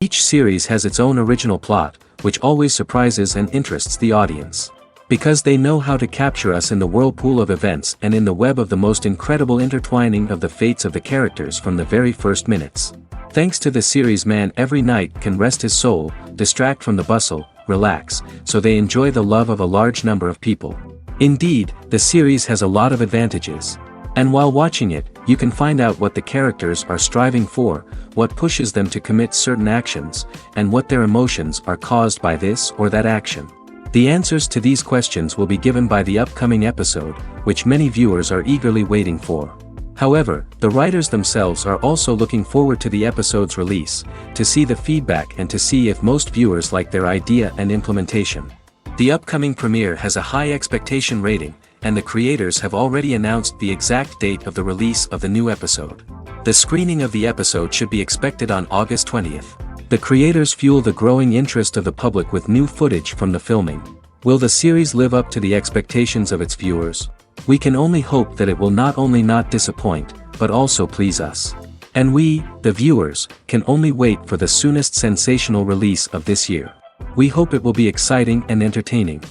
Each series has its own original plot, which always surprises and interests the audience. Because they know how to capture us in the whirlpool of events and in the web of the most incredible intertwining of the fates of the characters from the very first minutes. Thanks to the series, man every night can rest his soul, distract from the bustle, relax, so they enjoy the love of a large number of people. Indeed, the series has a lot of advantages. And while watching it, you can find out what the characters are striving for, what pushes them to commit certain actions, and what their emotions are caused by this or that action. The answers to these questions will be given by the upcoming episode, which many viewers are eagerly waiting for. However, the writers themselves are also looking forward to the episode's release, to see the feedback and to see if most viewers like their idea and implementation. The upcoming premiere has a high expectation rating, and the creators have already announced the exact date of the release of the new episode. The screening of the episode should be expected on August 20th. The creators fuel the growing interest of the public with new footage from the filming. Will the series live up to the expectations of its viewers? We can only hope that it will not only not disappoint, but also please us. And we, the viewers, can only wait for the soonest sensational release of this year. We hope it will be exciting and entertaining.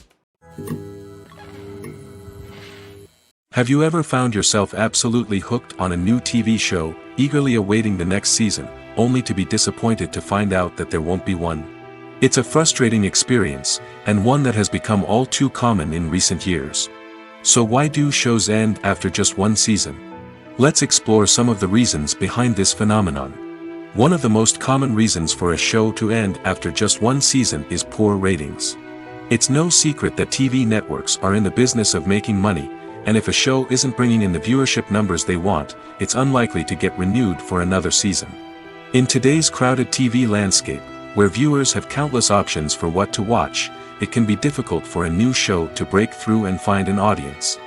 Have you ever found yourself absolutely hooked on a new TV show, eagerly awaiting the next season, only to be disappointed to find out that there won't be one? It's a frustrating experience, and one that has become all too common in recent years. So why do shows end after just one season? Let's explore some of the reasons behind this phenomenon. One of the most common reasons for a show to end after just one season is poor ratings. It's no secret that TV networks are in the business of making money, and if a show isn't bringing in the viewership numbers they want, it's unlikely to get renewed for another season. In today's crowded TV landscape, where viewers have countless options for what to watch, it can be difficult for a new show to break through and find an audience.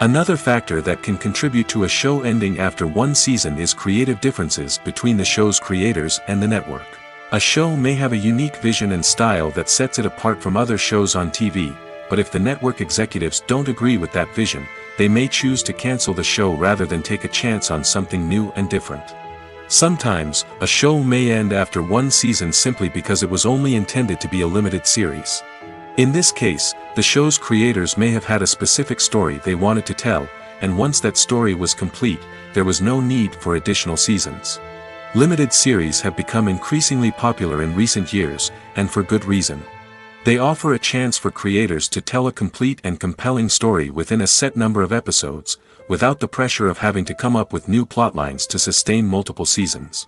Another factor that can contribute to a show ending after one season is creative differences between the show's creators and the network. A show may have a unique vision and style that sets it apart from other shows on TV, but if the network executives don't agree with that vision, they may choose to cancel the show rather than take a chance on something new and different. Sometimes, a show may end after one season simply because it was only intended to be a limited series. In this case, the show's creators may have had a specific story they wanted to tell, and once that story was complete, there was no need for additional seasons. Limited series have become increasingly popular in recent years, and for good reason. They offer a chance for creators to tell a complete and compelling story within a set number of episodes, without the pressure of having to come up with new plotlines to sustain multiple seasons.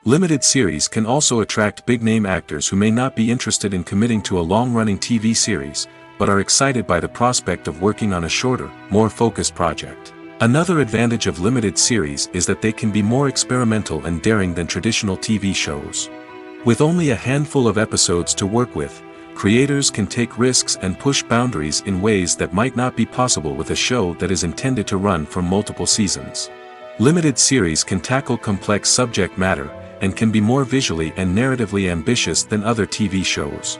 Limited series can also attract big-name actors who may not be interested in committing to a long-running TV series, but are excited by the prospect of working on a shorter, more focused project. Another advantage of limited series is that they can be more experimental and daring than traditional TV shows. With only a handful of episodes to work with, creators can take risks and push boundaries in ways that might not be possible with a show that is intended to run for multiple seasons. Limited series can tackle complex subject matter, and can be more visually and narratively ambitious than other TV shows.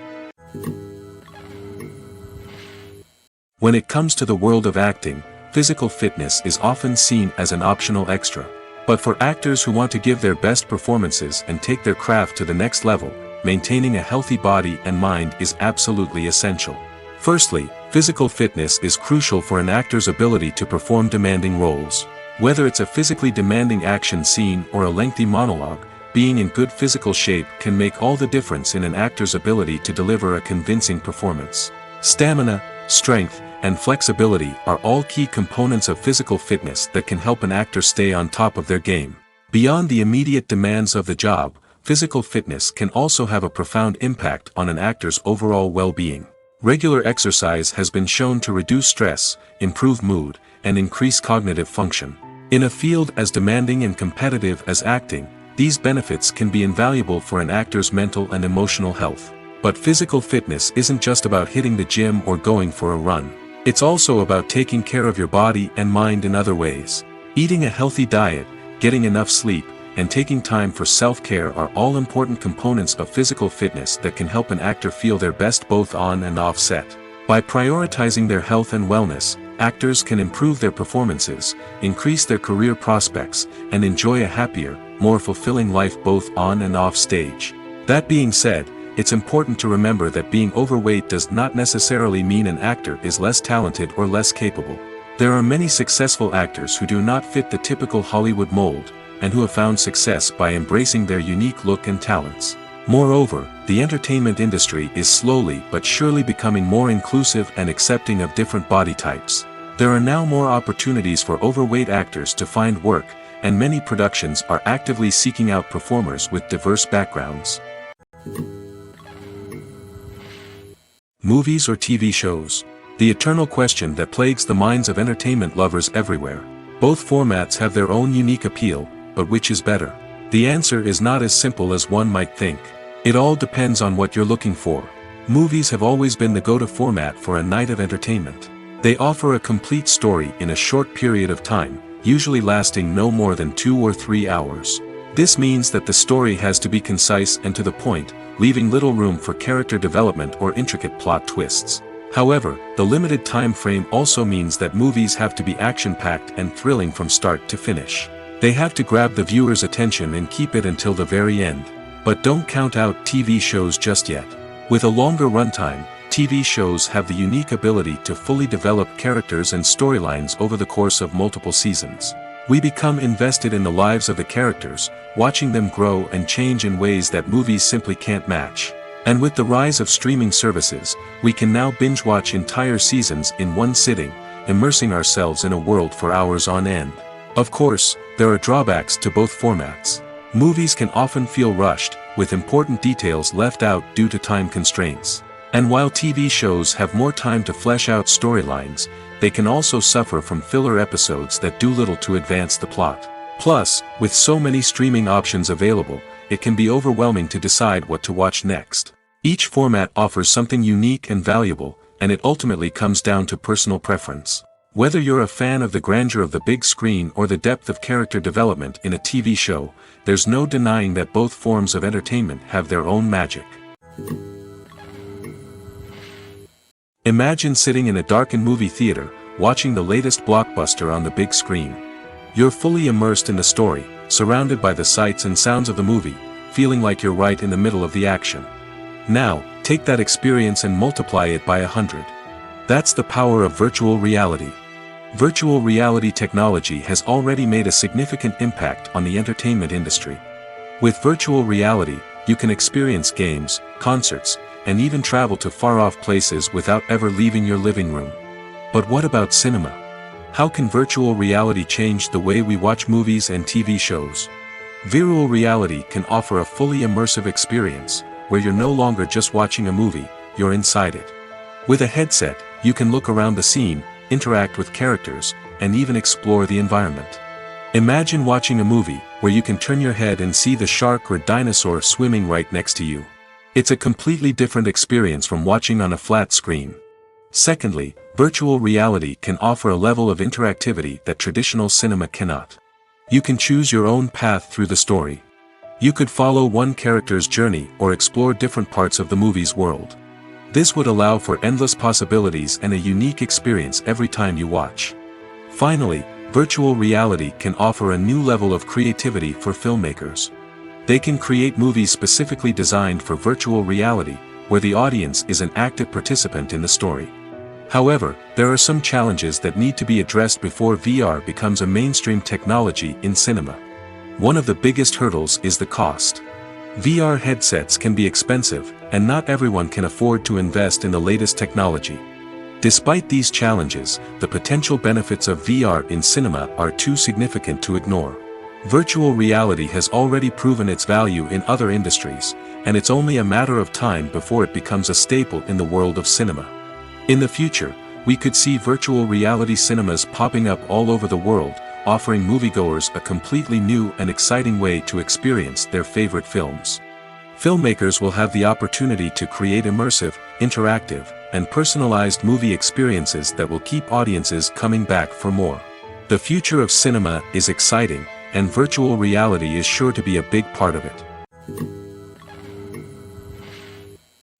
When it comes to the world of acting, physical fitness is often seen as an optional extra. But for actors who want to give their best performances and take their craft to the next level, maintaining a healthy body and mind is absolutely essential. Firstly, physical fitness is crucial for an actor's ability to perform demanding roles. Whether it's a physically demanding action scene or a lengthy monologue, being in good physical shape can make all the difference in an actor's ability to deliver a convincing performance. Stamina, strength, and flexibility are all key components of physical fitness that can help an actor stay on top of their game. Beyond the immediate demands of the job, physical fitness can also have a profound impact on an actor's overall well-being. Regular exercise has been shown to reduce stress, improve mood, and increase cognitive function. In a field as demanding and competitive as acting, these benefits can be invaluable for an actor's mental and emotional health. But physical fitness isn't just about hitting the gym or going for a run. It's also about taking care of your body and mind in other ways. Eating a healthy diet, getting enough sleep, and taking time for self-care are all important components of physical fitness that can help an actor feel their best both on and off set. By prioritizing their health and wellness, actors can improve their performances, increase their career prospects, and enjoy a happier, more fulfilling life both on and off stage. That being said, it's important to remember that being overweight does not necessarily mean an actor is less talented or less capable. There are many successful actors who do not fit the typical Hollywood mold, and who have found success by embracing their unique look and talents. Moreover, the entertainment industry is slowly but surely becoming more inclusive and accepting of different body types. There are now more opportunities for overweight actors to find work, and many productions are actively seeking out performers with diverse backgrounds. Movies or TV shows? The eternal question that plagues the minds of entertainment lovers everywhere. Both formats have their own unique appeal, but which is better? The answer is not as simple as one might think. It all depends on what you're looking for. Movies have always been the go-to format for a night of entertainment. They offer a complete story in a short period of time, usually lasting no more than 2 or 3 hours. This means that the story has to be concise and to the point, leaving little room for character development or intricate plot twists. However, the limited time frame also means that movies have to be action-packed and thrilling from start to finish. They have to grab the viewer's attention and keep it until the very end. But don't count out TV shows just yet. With a longer runtime, TV shows have the unique ability to fully develop characters and storylines over the course of multiple seasons. We become invested in the lives of the characters, watching them grow and change in ways that movies simply can't match. And with the rise of streaming services, we can now binge-watch entire seasons in one sitting, immersing ourselves in a world for hours on end. Of course, there are drawbacks to both formats. Movies can often feel rushed, with important details left out due to time constraints. And while TV shows have more time to flesh out storylines, they can also suffer from filler episodes that do little to advance the plot. Plus, with so many streaming options available, it can be overwhelming to decide what to watch next. Each format offers something unique and valuable, and it ultimately comes down to personal preference. Whether you're a fan of the grandeur of the big screen or the depth of character development in a TV show, there's no denying that both forms of entertainment have their own magic. Imagine sitting in a darkened movie theater, watching the latest blockbuster on the big screen. You're fully immersed in the story, surrounded by the sights and sounds of the movie, feeling like you're right in the middle of the action. Now, take that experience and multiply it by 100. That's the power of virtual reality. Virtual reality technology has already made a significant impact on the entertainment industry. With virtual reality, you can experience games, concerts, and even travel to far-off places without ever leaving your living room. But what about cinema? How can virtual reality change the way we watch movies and TV shows? Virtual reality can offer a fully immersive experience, where you're no longer just watching a movie, you're inside it. With a headset, you can look around the scene, interact with characters, and even explore the environment. Imagine watching a movie, where you can turn your head and see the shark or dinosaur swimming right next to you. It's a completely different experience from watching on a flat screen. Secondly, virtual reality can offer a level of interactivity that traditional cinema cannot. You can choose your own path through the story. You could follow one character's journey or explore different parts of the movie's world. This would allow for endless possibilities and a unique experience every time you watch. Finally, virtual reality can offer a new level of creativity for filmmakers. They can create movies specifically designed for virtual reality, where the audience is an active participant in the story. However, there are some challenges that need to be addressed before VR becomes a mainstream technology in cinema. One of the biggest hurdles is the cost. VR headsets can be expensive, and not everyone can afford to invest in the latest technology. Despite these challenges, the potential benefits of VR in cinema are too significant to ignore. Virtual reality has already proven its value in other industries, and it's only a matter of time before it becomes a staple in the world of cinema. In the future, we could see virtual reality cinemas popping up all over the world, offering moviegoers a completely new and exciting way to experience their favorite films. Filmmakers will have the opportunity to create immersive, interactive, and personalized movie experiences that will keep audiences coming back for more. The future of cinema is exciting, and virtual reality is sure to be a big part of it.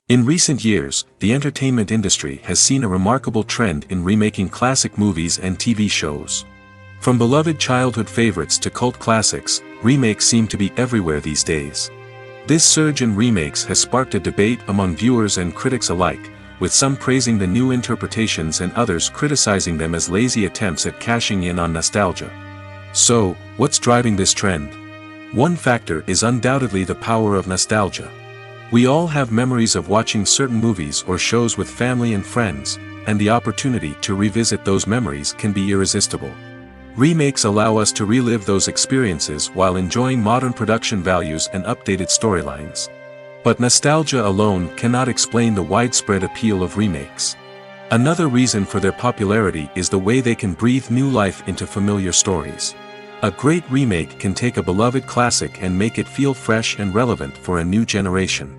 In recent years, the entertainment industry has seen a remarkable trend in remaking classic movies and TV shows. From beloved childhood favorites to cult classics, remakes seem to be everywhere these days. This surge in remakes has sparked a debate among viewers and critics alike, with some praising the new interpretations and others criticizing them as lazy attempts at cashing in on nostalgia. So, what's driving this trend? One factor is undoubtedly the power of nostalgia. We all have memories of watching certain movies or shows with family and friends, and the opportunity to revisit those memories can be irresistible. Remakes allow us to relive those experiences while enjoying modern production values and updated storylines. But nostalgia alone cannot explain the widespread appeal of remakes. Another reason for their popularity is the way they can breathe new life into familiar stories. A great remake can take a beloved classic and make it feel fresh and relevant for a new generation.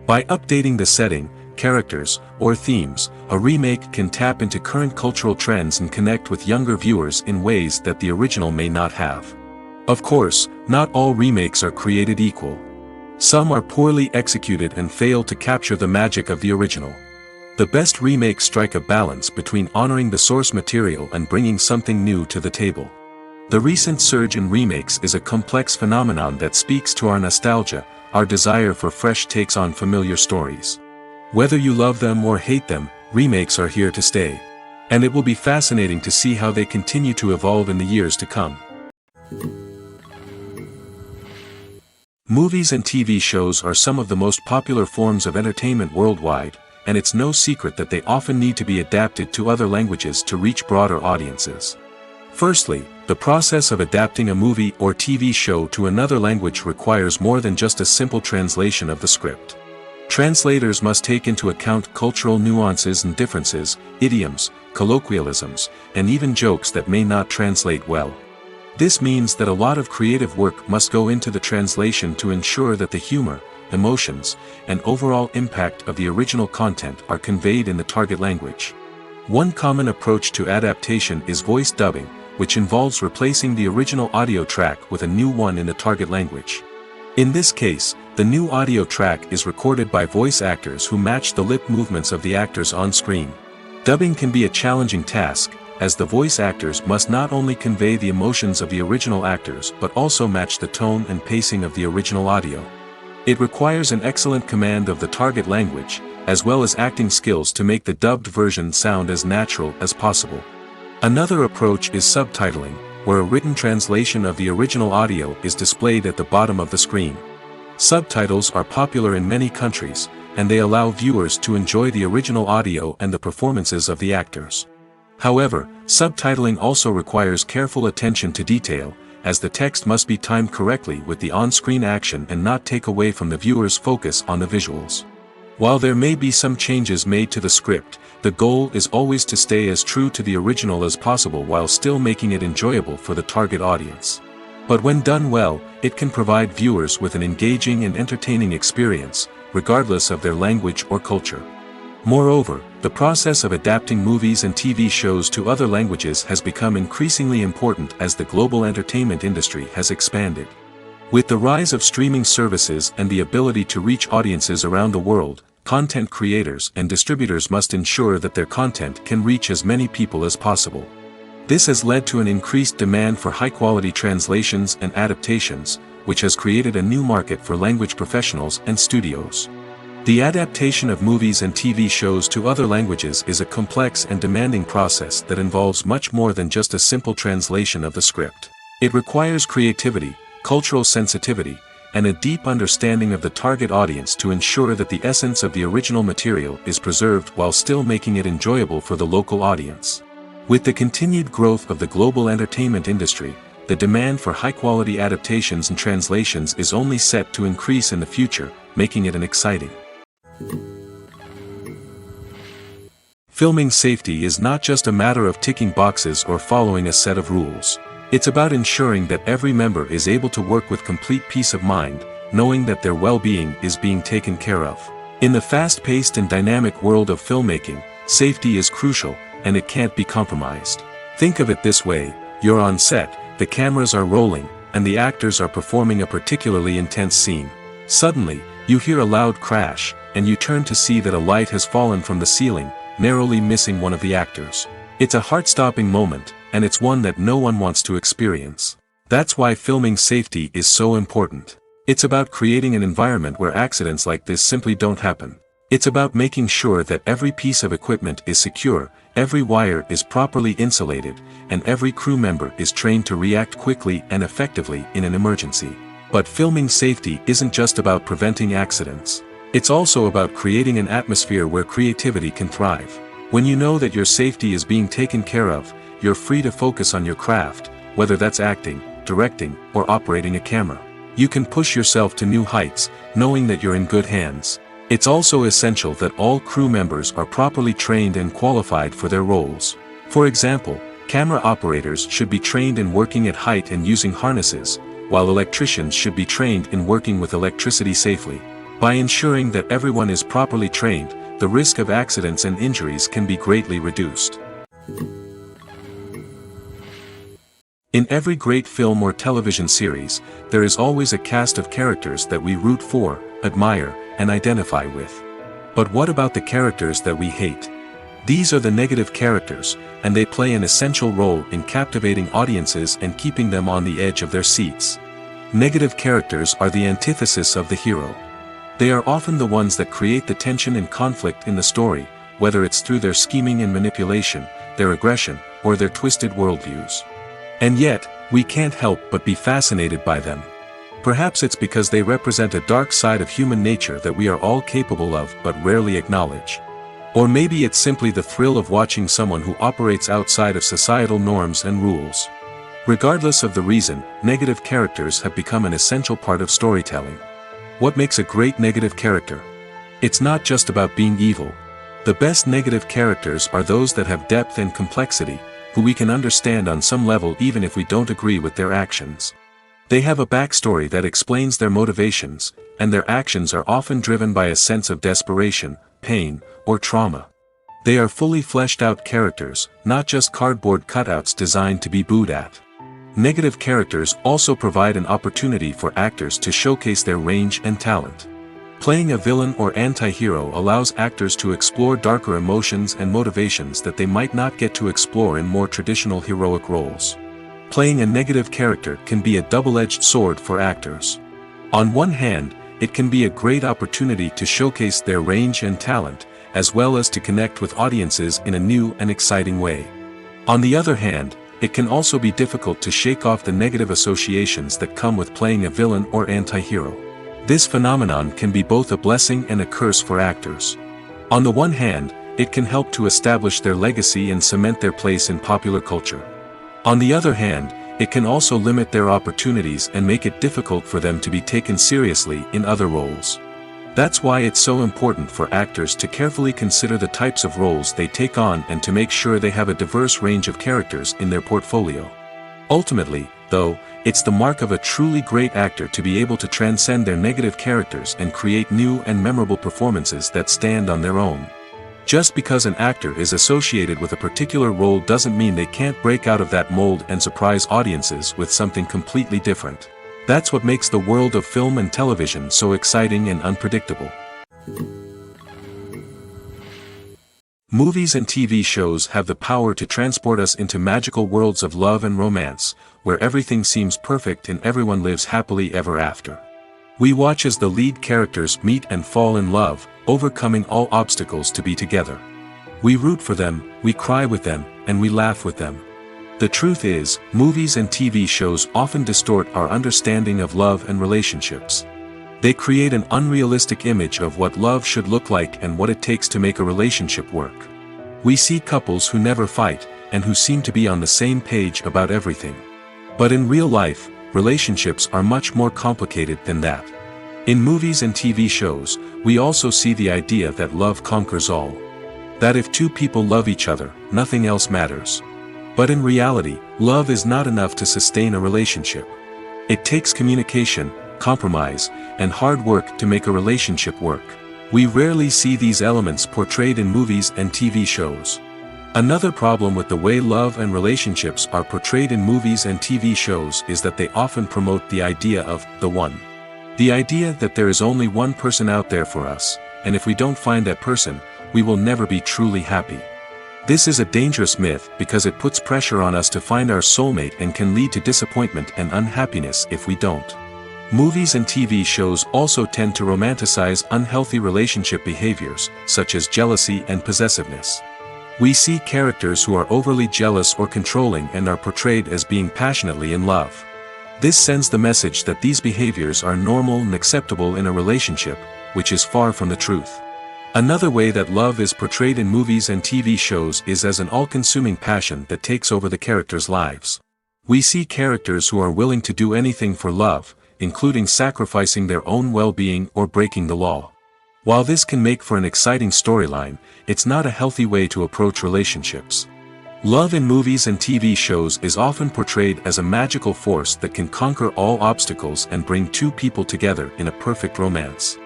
By updating the setting, characters, or themes, a remake can tap into current cultural trends and connect with younger viewers in ways that the original may not have. Of course, not all remakes are created equal. Some are poorly executed and fail to capture the magic of the original. The best remakes strike a balance between honoring the source material and bringing something new to the table. The recent surge in remakes is a complex phenomenon that speaks to our nostalgia, our desire for fresh takes on familiar stories. Whether you love them or hate them, remakes are here to stay. And it will be fascinating to see how they continue to evolve in the years to come. Movies and TV shows are some of the most popular forms of entertainment worldwide, and it's no secret that they often need to be adapted to other languages to reach broader audiences. Firstly, the process of adapting a movie or TV show to another language requires more than just a simple translation of the script. Translators must take into account cultural nuances and differences, idioms, colloquialisms, and even jokes that may not translate well. This means that a lot of creative work must go into the translation to ensure that the humor, emotions, and overall impact of the original content are conveyed in the target language. One common approach to adaptation is voice dubbing, which involves replacing the original audio track with a new one in the target language. In this case, the new audio track is recorded by voice actors who match the lip movements of the actors on screen. Dubbing can be a challenging task, as the voice actors must not only convey the emotions of the original actors but also match the tone and pacing of the original audio. It requires an excellent command of the target language, as well as acting skills to make the dubbed version sound as natural as possible. Another approach is subtitling, where a written translation of the original audio is displayed at the bottom of the screen. Subtitles are popular in many countries, and they allow viewers to enjoy the original audio and the performances of the actors. However, subtitling also requires careful attention to detail, as the text must be timed correctly with the on-screen action and not take away from the viewer's focus on the visuals. While there may be some changes made to the script, the goal is always to stay as true to the original as possible while still making it enjoyable for the target audience. But when done well, it can provide viewers with an engaging and entertaining experience, regardless of their language or culture. Moreover, the process of adapting movies and TV shows to other languages has become increasingly important as the global entertainment industry has expanded. With the rise of streaming services and the ability to reach audiences around the world, content creators and distributors must ensure that their content can reach as many people as possible. This has led to an increased demand for high-quality translations and adaptations, which has created a new market for language professionals and studios. The adaptation of movies and TV shows to other languages is a complex and demanding process that involves much more than just a simple translation of the script. It requires creativity, cultural sensitivity, and a deep understanding of the target audience to ensure that the essence of the original material is preserved while still making it enjoyable for the local audience. With the continued growth of the global entertainment industry, the demand for high-quality adaptations and translations is only set to increase in the future, making it an exciting. Filming safety is not just a matter of ticking boxes or following a set of rules. It's about ensuring that every member is able to work with complete peace of mind, knowing that their well-being is being taken care of. In the fast-paced and dynamic world of filmmaking, safety is crucial, and it can't be compromised. Think of it this way: you're on set, the cameras are rolling, and the actors are performing a particularly intense scene. Suddenly, you hear a loud crash, and you turn to see that a light has fallen from the ceiling, narrowly missing one of the actors. It's a heart-stopping moment, and it's one that no one wants to experience. That's why filming safety is so important. It's about creating an environment where accidents like this simply don't happen. It's about making sure that every piece of equipment is secure, every wire is properly insulated, and every crew member is trained to react quickly and effectively in an emergency. But filming safety isn't just about preventing accidents. It's also about creating an atmosphere where creativity can thrive. When you know that your safety is being taken care of, you're free to focus on your craft, whether that's acting, directing, or operating a camera. You can push yourself to new heights, knowing that you're in good hands. It's also essential that all crew members are properly trained and qualified for their roles. For example, camera operators should be trained in working at height and using harnesses, while electricians should be trained in working with electricity safely. By ensuring that everyone is properly trained, the risk of accidents and injuries can be greatly reduced. In every great film or television series, there is always a cast of characters that we root for, admire, and identify with. But what about the characters that we hate? These are the negative characters, and they play an essential role in captivating audiences and keeping them on the edge of their seats. Negative characters are the antithesis of the hero. They are often the ones that create the tension and conflict in the story, whether it's through their scheming and manipulation, their aggression, or their twisted worldviews. And yet, we can't help but be fascinated by them. Perhaps it's because they represent a dark side of human nature that we are all capable of but rarely acknowledge. Or maybe it's simply the thrill of watching someone who operates outside of societal norms and rules. Regardless of the reason, negative characters have become an essential part of storytelling. What makes a great negative character? It's not just about being evil. The best negative characters are those that have depth and complexity, who we can understand on some level even if we don't agree with their actions. They have a backstory that explains their motivations, and their actions are often driven by a sense of desperation, pain, or trauma. They are fully fleshed out characters, not just cardboard cutouts designed to be booed at. Negative characters also provide an opportunity for actors to showcase their range and talent. Playing a villain or anti-hero allows actors to explore darker emotions and motivations that they might not get to explore in more traditional heroic roles. Playing a negative character can be a double-edged sword for actors. On one hand, it can be a great opportunity to showcase their range and talent, as well as to connect with audiences in a new and exciting way. On the other hand, it can also be difficult to shake off the negative associations that come with playing a villain or anti-hero. This phenomenon can be both a blessing and a curse for actors. On the one hand, it can help to establish their legacy and cement their place in popular culture. On the other hand, it can also limit their opportunities and make it difficult for them to be taken seriously in other roles. That's why it's so important for actors to carefully consider the types of roles they take on and to make sure they have a diverse range of characters in their portfolio. Ultimately, though, it's the mark of a truly great actor to be able to transcend their negative characters and create new and memorable performances that stand on their own. Just because an actor is associated with a particular role doesn't mean they can't break out of that mold and surprise audiences with something completely different. That's what makes the world of film and television so exciting and unpredictable. Movies and TV shows have the power to transport us into magical worlds of love and romance, where everything seems perfect and everyone lives happily ever after. We watch as the lead characters meet and fall in love, overcoming all obstacles to be together. We root for them, we cry with them, and we laugh with them. The truth is, movies and TV shows often distort our understanding of love and relationships. They create an unrealistic image of what love should look like and what it takes to make a relationship work. We see couples who never fight, and who seem to be on the same page about everything. But in real life, relationships are much more complicated than that. In movies and TV shows, we also see the idea that love conquers all. That if two people love each other, nothing else matters. But in reality, love is not enough to sustain a relationship. It takes communication, compromise, and hard work to make a relationship work. We rarely see these elements portrayed in movies and TV shows. Another problem with the way love and relationships are portrayed in movies and TV shows is that they often promote the idea of the one. The idea that there is only one person out there for us, and if we don't find that person, we will never be truly happy. This is a dangerous myth because it puts pressure on us to find our soulmate and can lead to disappointment and unhappiness if we don't. Movies and TV shows also tend to romanticize unhealthy relationship behaviors, such as jealousy and possessiveness. We see characters who are overly jealous or controlling and are portrayed as being passionately in love. This sends the message that these behaviors are normal and acceptable in a relationship, which is far from the truth. Another way that love is portrayed in movies and TV shows is as an all-consuming passion that takes over the characters' lives. We see characters who are willing to do anything for love, including sacrificing their own well-being or breaking the law. While this can make for an exciting storyline, it's not a healthy way to approach relationships. Love in movies and TV shows is often portrayed as a magical force that can conquer all obstacles and bring two people together in a perfect romance.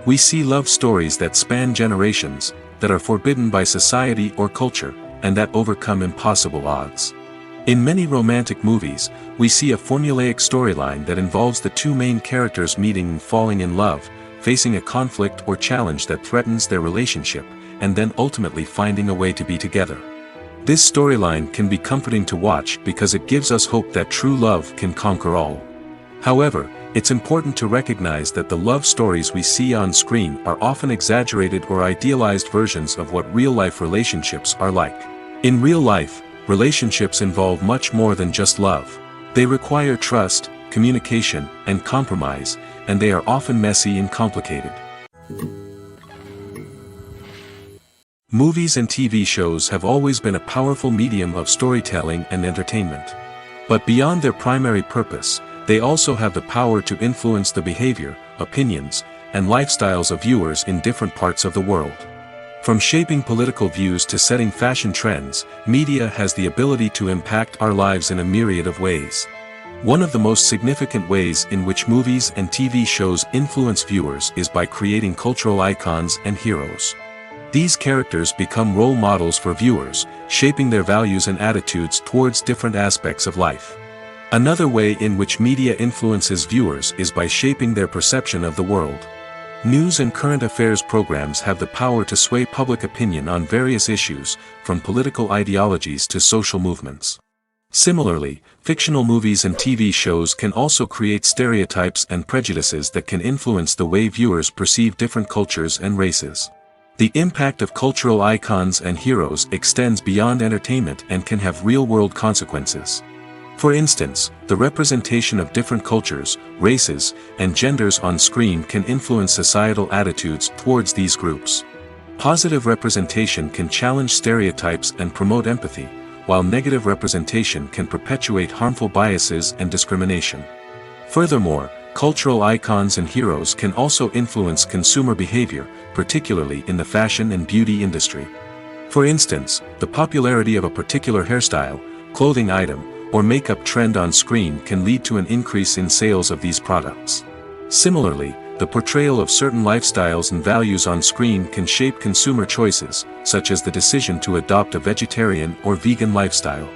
We see love stories that span generations, that are forbidden by society or culture, and that overcome impossible odds. In many romantic movies, we see a formulaic storyline that involves the two main characters meeting and falling in love, facing a conflict or challenge that threatens their relationship, and then ultimately finding a way to be together. This storyline can be comforting to watch because it gives us hope that true love can conquer all. However, it's important to recognize that the love stories we see on screen are often exaggerated or idealized versions of what real-life relationships are like. In real life, relationships involve much more than just love. They require trust, communication, and compromise, and they are often messy and complicated. Movies and TV shows have always been a powerful medium of storytelling and entertainment. But beyond their primary purpose, they also have the power to influence the behavior, opinions, and lifestyles of viewers in different parts of the world. From shaping political views to setting fashion trends, media has the ability to impact our lives in a myriad of ways. One of the most significant ways in which movies and TV shows influence viewers is by creating cultural icons and heroes. These characters become role models for viewers, shaping their values and attitudes towards different aspects of life. Another way in which media influences viewers is by shaping their perception of the world. News and current affairs programs have the power to sway public opinion on various issues, from political ideologies to social movements. Similarly, fictional movies and TV shows can also create stereotypes and prejudices that can influence the way viewers perceive different cultures and races. The impact of cultural icons and heroes extends beyond entertainment and can have real-world consequences. For instance, the representation of different cultures, races, and genders on screen can influence societal attitudes towards these groups. Positive representation can challenge stereotypes and promote empathy, while negative representation can perpetuate harmful biases and discrimination. Furthermore, cultural icons and heroes can also influence consumer behavior, particularly in the fashion and beauty industry. For instance, the popularity of a particular hairstyle, clothing item, or makeup trend on screen can lead to an increase in sales of these products. Similarly, the portrayal of certain lifestyles and values on screen can shape consumer choices, such as the decision to adopt a vegetarian or vegan lifestyle.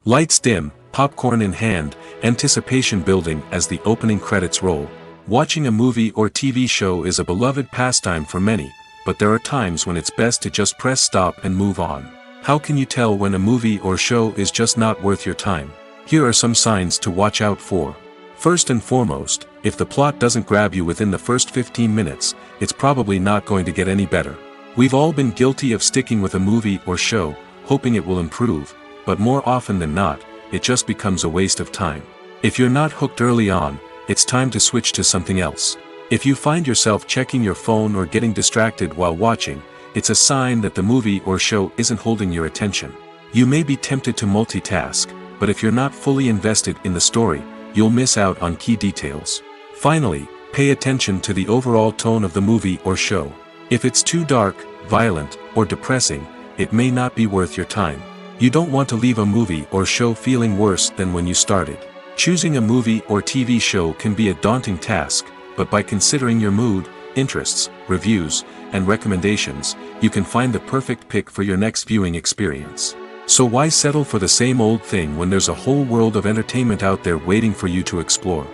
Lights dim, popcorn in hand, anticipation building as the opening credits roll. Watching a movie or TV show is a beloved pastime for many, but there are times when it's best to just press stop and move on. How can you tell when a movie or show is just not worth your time? Here are some signs to watch out for. First and foremost, if the plot doesn't grab you within the first 15 minutes, it's probably not going to get any better. We've all been guilty of sticking with a movie or show, hoping it will improve, but more often than not, it just becomes a waste of time. If you're not hooked early on, it's time to switch to something else. If you find yourself checking your phone or getting distracted while watching, it's a sign that the movie or show isn't holding your attention. You may be tempted to multitask, but if you're not fully invested in the story, you'll miss out on key details. Finally, pay attention to the overall tone of the movie or show. If it's too dark, violent, or depressing, it may not be worth your time. You don't want to leave a movie or show feeling worse than when you started. Choosing a movie or TV show can be a daunting task, but by considering your mood, interests, reviews, and recommendations, you can find the perfect pick for your next viewing experience. So why settle for the same old thing when there's a whole world of entertainment out there waiting for you to explore?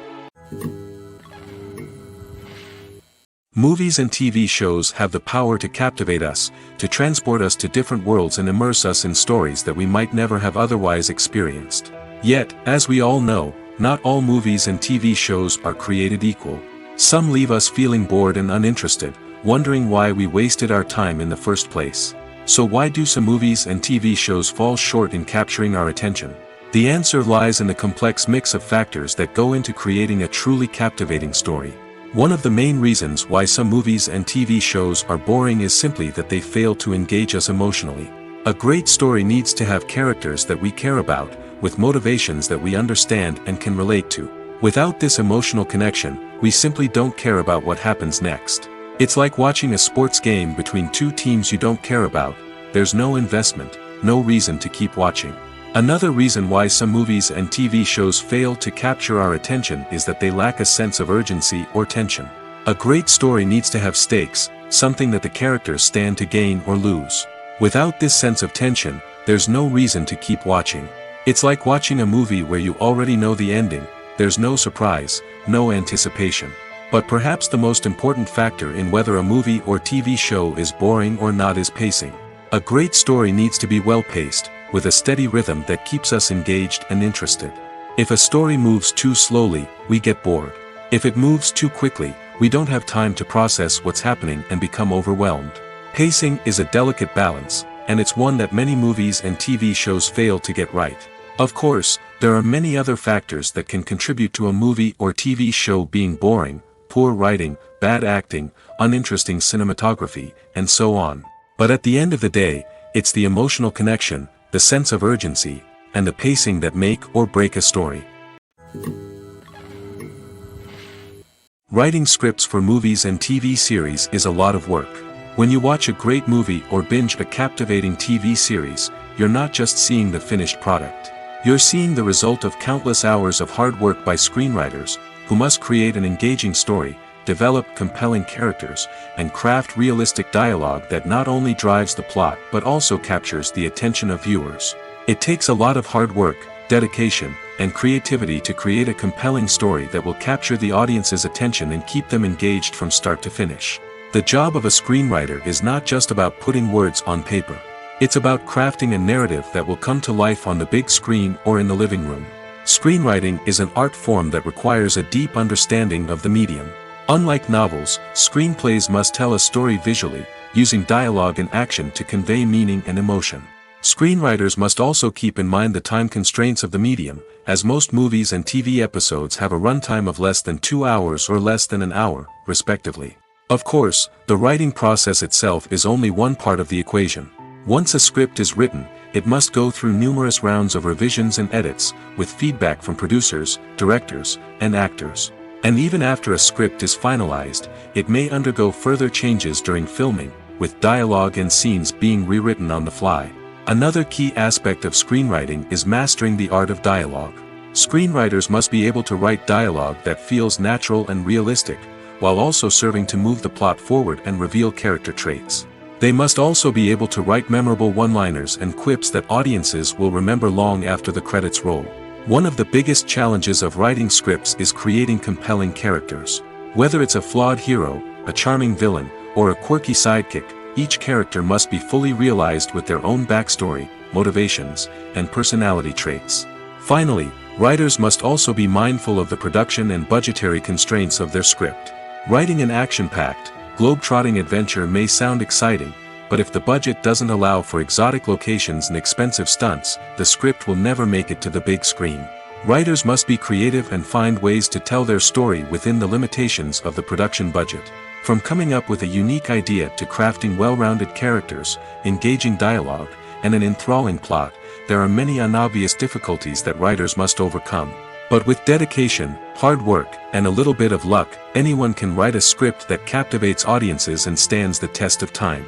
Movies and TV shows have the power to captivate us, to transport us to different worlds and immerse us in stories that we might never have otherwise experienced. Yet, as we all know, not all movies and TV shows are created equal. Some leave us feeling bored and uninterested, wondering why we wasted our time in the first place. So why do some movies and TV shows fall short in capturing our attention? The answer lies in the complex mix of factors that go into creating a truly captivating story. One of the main reasons why some movies and TV shows are boring is simply that they fail to engage us emotionally. A great story needs to have characters that we care about, with motivations that we understand and can relate to. Without this emotional connection, we simply don't care about what happens next. It's like watching a sports game between two teams you don't care about. There's no investment, no reason to keep watching. Another reason why some movies and TV shows fail to capture our attention is that they lack a sense of urgency or tension. A great story needs to have stakes, something that the characters stand to gain or lose. Without this sense of tension, there's no reason to keep watching. It's like watching a movie where you already know the ending. There's no surprise, no anticipation. But perhaps the most important factor in whether a movie or TV show is boring or not is pacing. A great story needs to be well-paced, with a steady rhythm that keeps us engaged and interested. If a story moves too slowly, we get bored. If it moves too quickly, we don't have time to process what's happening and become overwhelmed. Pacing is a delicate balance, and it's one that many movies and TV shows fail to get right. Of course, there are many other factors that can contribute to a movie or TV show being boring: poor writing, bad acting, uninteresting cinematography, and so on. But at the end of the day, it's the emotional connection, the sense of urgency, and the pacing that make or break a story. Writing scripts for movies and TV series is a lot of work. When you watch a great movie or binge a captivating TV series, you're not just seeing the finished product. You're seeing the result of countless hours of hard work by screenwriters, who must create an engaging story, develop compelling characters, and craft realistic dialogue that not only drives the plot but also captures the attention of viewers. It takes a lot of hard work, dedication, and creativity to create a compelling story that will capture the audience's attention and keep them engaged from start to finish. The job of a screenwriter is not just about putting words on paper. It's about crafting a narrative that will come to life on the big screen or in the living room. Screenwriting is an art form that requires a deep understanding of the medium. Unlike novels, screenplays must tell a story visually, using dialogue and action to convey meaning and emotion. Screenwriters must also keep in mind the time constraints of the medium, as most movies and TV episodes have a runtime of less than 2 hours or less than an hour, respectively. Of course, the writing process itself is only one part of the equation. Once a script is written, it must go through numerous rounds of revisions and edits, with feedback from producers, directors, and actors. And even after a script is finalized, it may undergo further changes during filming, with dialogue and scenes being rewritten on the fly. Another key aspect of screenwriting is mastering the art of dialogue. Screenwriters must be able to write dialogue that feels natural and realistic, while also serving to move the plot forward and reveal character traits. They must also be able to write memorable one-liners and quips that audiences will remember long after the credits roll. One of the biggest challenges of writing scripts is creating compelling characters. Whether it's a flawed hero, a charming villain, or a quirky sidekick, each character must be fully realized with their own backstory, motivations, and personality traits. Finally, writers must also be mindful of the production and budgetary constraints of their script. Writing an action-packed, globe-trotting adventure may sound exciting, but if the budget doesn't allow for exotic locations and expensive stunts, the script will never make it to the big screen. Writers must be creative and find ways to tell their story within the limitations of the production budget. From coming up with a unique idea to crafting well-rounded characters, engaging dialogue, and an enthralling plot, there are many unobvious difficulties that writers must overcome. But with dedication, hard work, and a little bit of luck, anyone can write a script that captivates audiences and stands the test of time.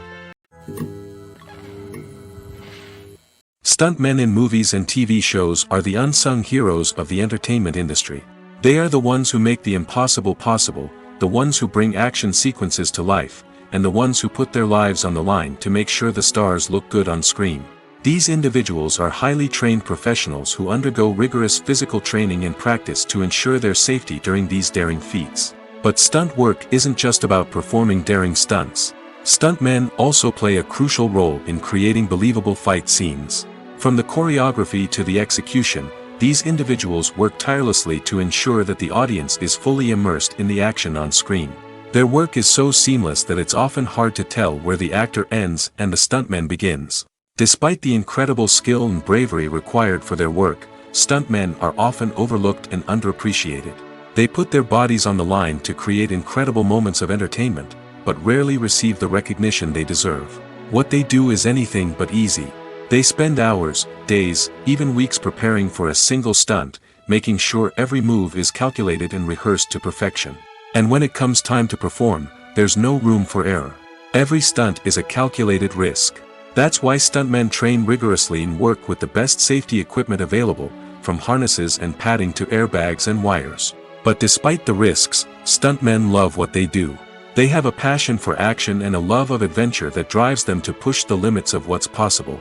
Stuntmen in movies and TV shows are the unsung heroes of the entertainment industry. They are the ones who make the impossible possible, the ones who bring action sequences to life, and the ones who put their lives on the line to make sure the stars look good on screen. These individuals are highly trained professionals who undergo rigorous physical training and practice to ensure their safety during these daring feats. But stunt work isn't just about performing daring stunts. Stuntmen also play a crucial role in creating believable fight scenes. From the choreography to the execution, these individuals work tirelessly to ensure that the audience is fully immersed in the action on screen. Their work is so seamless that it's often hard to tell where the actor ends and the stuntman begins. Despite the incredible skill and bravery required for their work, stuntmen are often overlooked and underappreciated. They put their bodies on the line to create incredible moments of entertainment, but rarely receive the recognition they deserve. What they do is anything but easy. They spend hours, days, even weeks preparing for a single stunt, making sure every move is calculated and rehearsed to perfection. And when it comes time to perform, there's no room for error. Every stunt is a calculated risk. That's why stuntmen train rigorously and work with the best safety equipment available, from harnesses and padding to airbags and wires. But despite the risks, stuntmen love what they do. They have a passion for action and a love of adventure that drives them to push the limits of what's possible.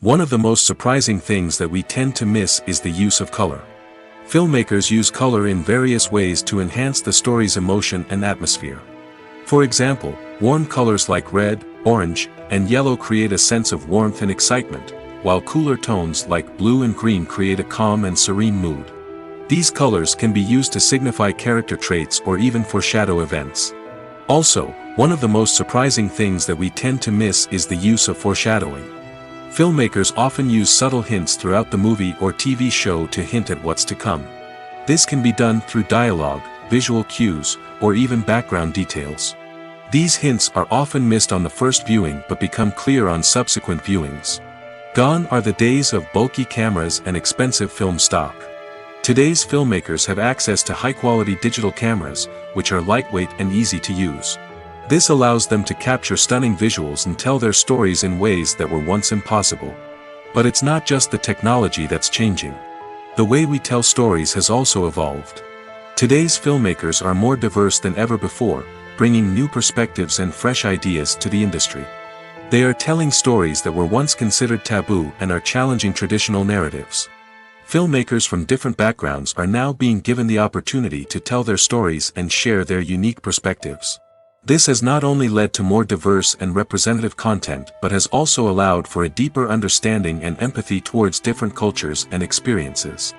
One of the most surprising things that we tend to miss is the use of color. Filmmakers use color in various ways to enhance the story's emotion and atmosphere. For example, warm colors like red, orange, and yellow create a sense of warmth and excitement, while cooler tones like blue and green create a calm and serene mood. These colors can be used to signify character traits or even foreshadow events. Also, one of the most surprising things that we tend to miss is the use of foreshadowing. Filmmakers often use subtle hints throughout the movie or TV show to hint at what's to come. This can be done through dialogue, visual cues, or even background details. These hints are often missed on the first viewing but become clear on subsequent viewings. Gone are the days of bulky cameras and expensive film stock. Today's filmmakers have access to high-quality digital cameras, which are lightweight and easy to use. This allows them to capture stunning visuals and tell their stories in ways that were once impossible. But it's not just the technology that's changing. The way we tell stories has also evolved. Today's filmmakers are more diverse than ever before, bringing new perspectives and fresh ideas to the industry. They are telling stories that were once considered taboo and are challenging traditional narratives. Filmmakers from different backgrounds are now being given the opportunity to tell their stories and share their unique perspectives. This has not only led to more diverse and representative content but has also allowed for a deeper understanding and empathy towards different cultures and experiences.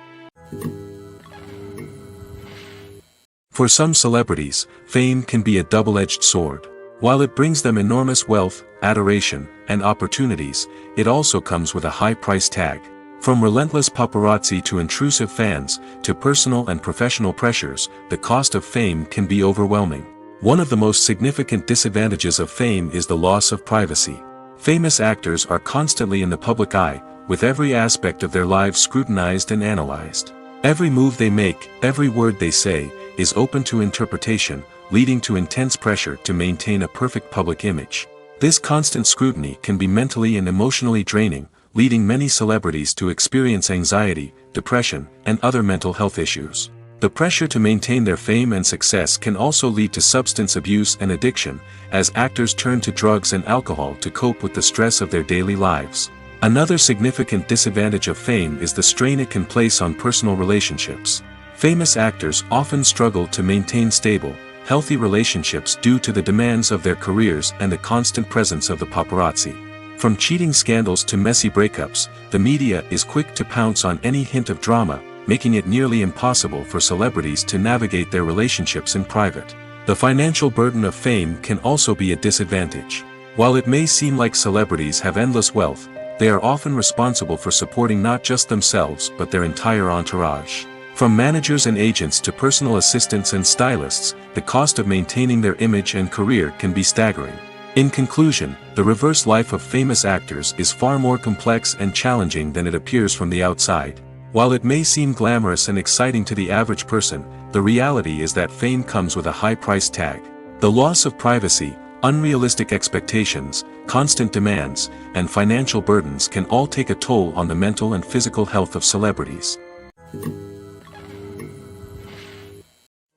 For some celebrities, fame can be a double-edged sword. While it brings them enormous wealth, adoration, and opportunities, it also comes with a high price tag. From relentless paparazzi to intrusive fans, to personal and professional pressures, the cost of fame can be overwhelming. One of the most significant disadvantages of fame is the loss of privacy. Famous actors are constantly in the public eye, with every aspect of their lives scrutinized and analyzed. Every move they make, every word they say, is open to interpretation, leading to intense pressure to maintain a perfect public image. This constant scrutiny can be mentally and emotionally draining, leading many celebrities to experience anxiety, depression, and other mental health issues. The pressure to maintain their fame and success can also lead to substance abuse and addiction, as actors turn to drugs and alcohol to cope with the stress of their daily lives. Another significant disadvantage of fame is the strain it can place on personal relationships. Famous actors often struggle to maintain stable, healthy relationships due to the demands of their careers and the constant presence of the paparazzi. From cheating scandals to messy breakups, the media is quick to pounce on any hint of drama, making it nearly impossible for celebrities to navigate their relationships in private. The financial burden of fame can also be a disadvantage. While it may seem like celebrities have endless wealth, they are often responsible for supporting not just themselves but their entire entourage. From managers and agents to personal assistants and stylists, the cost of maintaining their image and career can be staggering. In conclusion, the reverse life of famous actors is far more complex and challenging than it appears from the outside. While it may seem glamorous and exciting to the average person, the reality is that fame comes with a high price tag. The loss of privacy, unrealistic expectations, constant demands, and financial burdens can all take a toll on the mental and physical health of celebrities.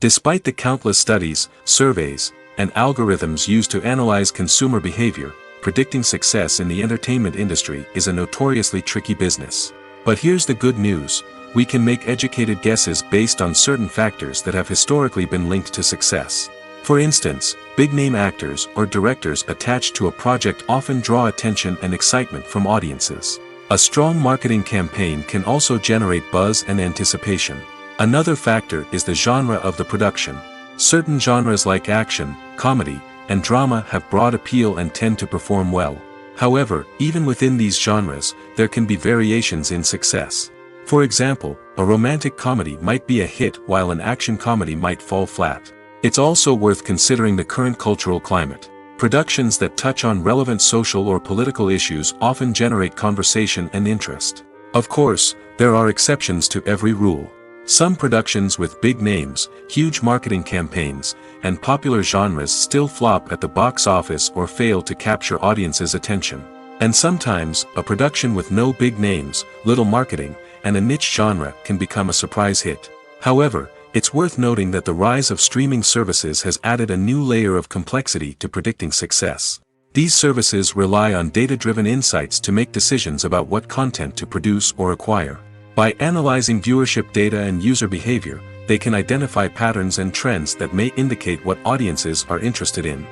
Despite the countless studies, surveys, and algorithms used to analyze consumer behavior, predicting success in the entertainment industry is a notoriously tricky business. But here's the good news: we can make educated guesses based on certain factors that have historically been linked to success. For instance, big-name actors or directors attached to a project often draw attention and excitement from audiences. A strong marketing campaign can also generate buzz and anticipation. Another factor is the genre of the production. Certain genres like action, comedy, and drama have broad appeal and tend to perform well. However, even within these genres, there can be variations in success. For example, a romantic comedy might be a hit while an action comedy might fall flat. It's also worth considering the current cultural climate. Productions that touch on relevant social or political issues often generate conversation and interest. Of course, there are exceptions to every rule. Some productions with big names, huge marketing campaigns, and popular genres still flop at the box office or fail to capture audiences' attention. And sometimes, a production with no big names, little marketing, and a niche genre can become a surprise hit. However, it's worth noting that the rise of streaming services has added a new layer of complexity to predicting success. These services rely on data-driven insights to make decisions about what content to produce or acquire. By analyzing viewership data and user behavior, they can identify patterns and trends that may indicate what audiences are interested in.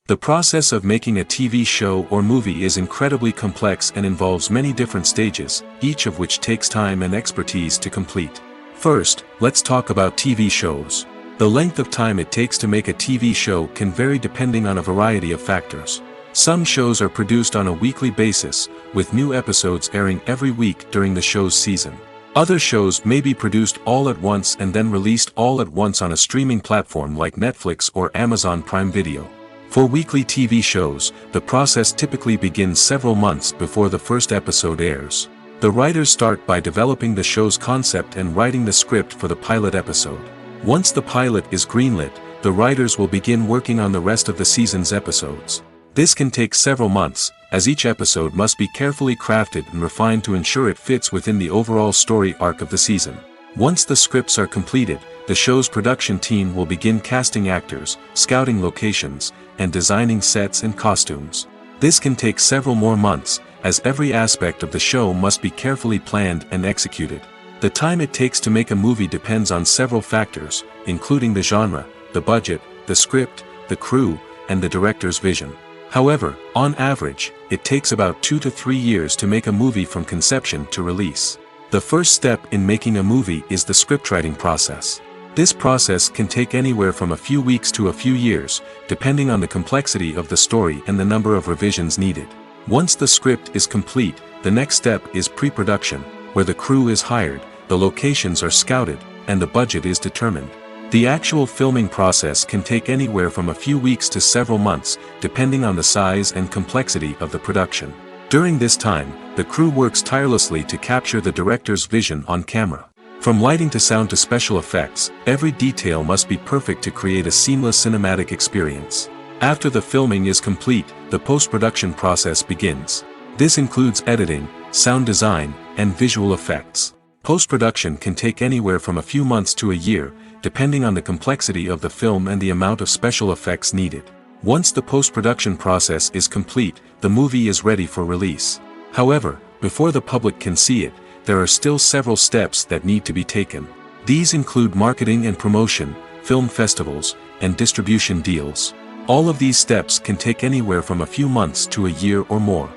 The process of making a TV show or movie is incredibly complex and involves many different stages, each of which takes time and expertise to complete. First, let's talk about TV shows. The length of time it takes to make a TV show can vary depending on a variety of factors. Some shows are produced on a weekly basis, with new episodes airing every week during the show's season. Other shows may be produced all at once and then released all at once on a streaming platform like Netflix or Amazon Prime Video. For weekly TV shows, the process typically begins several months before the first episode airs. The writers start by developing the show's concept and writing the script for the pilot episode. Once the pilot is greenlit, the writers will begin working on the rest of the season's episodes. This can take several months, as each episode must be carefully crafted and refined to ensure it fits within the overall story arc of the season. Once the scripts are completed, the show's production team will begin casting actors, scouting locations, and designing sets and costumes. This can take several more months, as every aspect of the show must be carefully planned and executed. The time it takes to make a movie depends on several factors, including the genre, the budget, the script, the crew, and the director's vision. However, on average, it takes about 2 to 3 years to make a movie from conception to release. The first step in making a movie is the scriptwriting process. This process can take anywhere from a few weeks to a few years, depending on the complexity of the story and the number of revisions needed. Once the script is complete, the next step is pre-production, where the crew is hired, the locations are scouted, and the budget is determined. The actual filming process can take anywhere from a few weeks to several months, depending on the size and complexity of the production. During this time, the crew works tirelessly to capture the director's vision on camera. From lighting to sound to special effects, every detail must be perfect to create a seamless cinematic experience. After the filming is complete, the post-production process begins. This includes editing, sound design, and visual effects. Post-production can take anywhere from a few months to a year, depending on the complexity of the film and the amount of special effects needed. Once the post-production process is complete, the movie is ready for release. However, before the public can see it, there are still several steps that need to be taken. These include marketing and promotion, film festivals, and distribution deals. All of these steps can take anywhere from a few months to a year or more.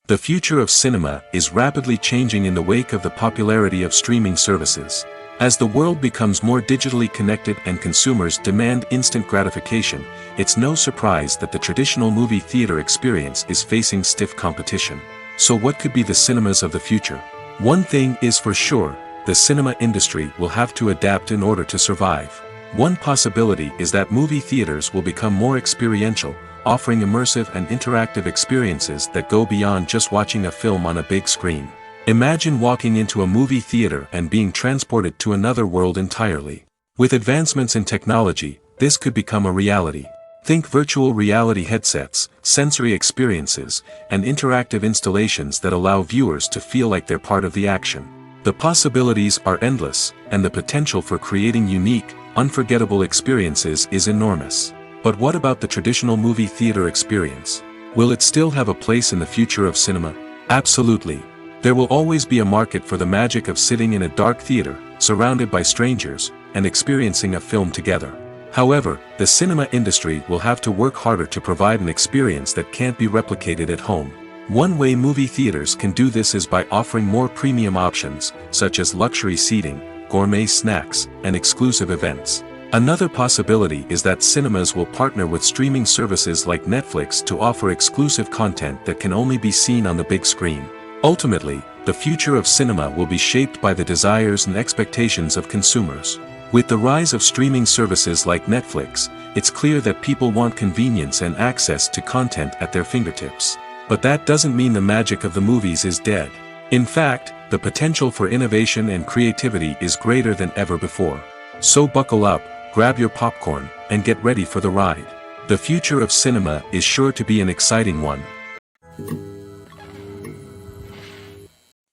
The future of cinema is rapidly changing in the wake of the popularity of streaming services. As the world becomes more digitally connected and consumers demand instant gratification, it's no surprise that the traditional movie theater experience is facing stiff competition. So what could be the cinemas of the future? One thing is for sure, the cinema industry will have to adapt in order to survive. One possibility is that movie theaters will become more experiential, offering immersive and interactive experiences that go beyond just watching a film on a big screen. Imagine walking into a movie theater and being transported to another world entirely. With advancements in technology, this could become a reality. Think virtual reality headsets, sensory experiences, and interactive installations that allow viewers to feel like they're part of the action. The possibilities are endless, and the potential for creating unique, unforgettable experiences is enormous. But what about the traditional movie theater experience? Will it still have a place in the future of cinema? Absolutely. There will always be a market for the magic of sitting in a dark theater, surrounded by strangers, and experiencing a film together. However, the cinema industry will have to work harder to provide an experience that can't be replicated at home. One way movie theaters can do this is by offering more premium options, such as luxury seating, gourmet snacks, and exclusive events. Another possibility is that cinemas will partner with streaming services like Netflix to offer exclusive content that can only be seen on the big screen. Ultimately, the future of cinema will be shaped by the desires and expectations of consumers. With the rise of streaming services like Netflix, it's clear that people want convenience and access to content at their fingertips. But that doesn't mean the magic of the movies is dead. In fact, the potential for innovation and creativity is greater than ever before. So buckle up, grab your popcorn, and get ready for the ride. The future of cinema is sure to be an exciting one.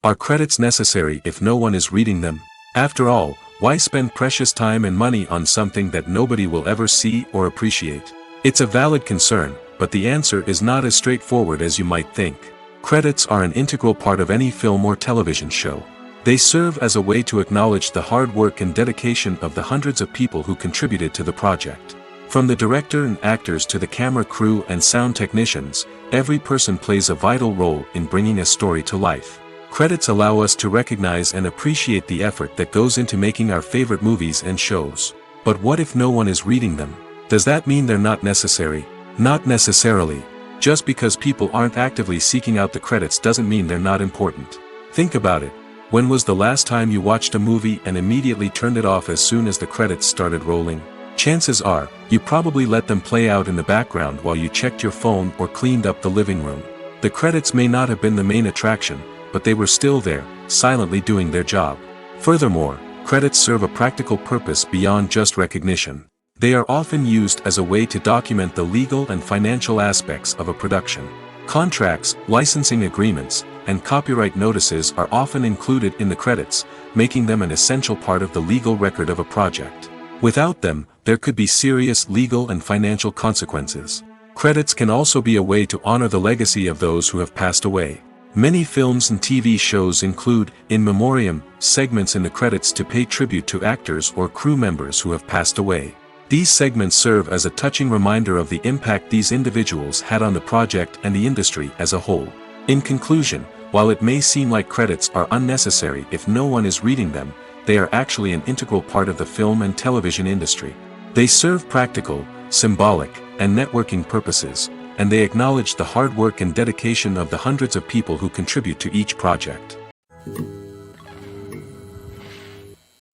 Are credits necessary if no one is reading them? After all, why spend precious time and money on something that nobody will ever see or appreciate? It's a valid concern, but the answer is not as straightforward as you might think. Credits are an integral part of any film or television show. They serve as a way to acknowledge the hard work and dedication of the hundreds of people who contributed to the project. From the director and actors to the camera crew and sound technicians, every person plays a vital role in bringing a story to life. Credits allow us to recognize and appreciate the effort that goes into making our favorite movies and shows. But what if no one is reading them? Does that mean they're not necessary? Not necessarily. Just because people aren't actively seeking out the credits doesn't mean they're not important. Think about it. When was the last time you watched a movie and immediately turned it off as soon as the credits started rolling? Chances are, you probably let them play out in the background while you checked your phone or cleaned up the living room. The credits may not have been the main attraction, but they were still there, silently doing their job. Furthermore, credits serve a practical purpose beyond just recognition. They are often used as a way to document the legal and financial aspects of a production. Contracts, licensing agreements, and copyright notices are often included in the credits, making them an essential part of the legal record of a project. Without them, there could be serious legal and financial consequences. Credits can also be a way to honor the legacy of those who have passed away. Many films and TV shows include, in memoriam, segments in the credits to pay tribute to actors or crew members who have passed away. These segments serve as a touching reminder of the impact these individuals had on the project and the industry as a whole. In conclusion, while it may seem like credits are unnecessary if no one is reading them, they are actually an integral part of the film and television industry. They serve practical, symbolic, and networking purposes, and they acknowledge the hard work and dedication of the hundreds of people who contribute to each project.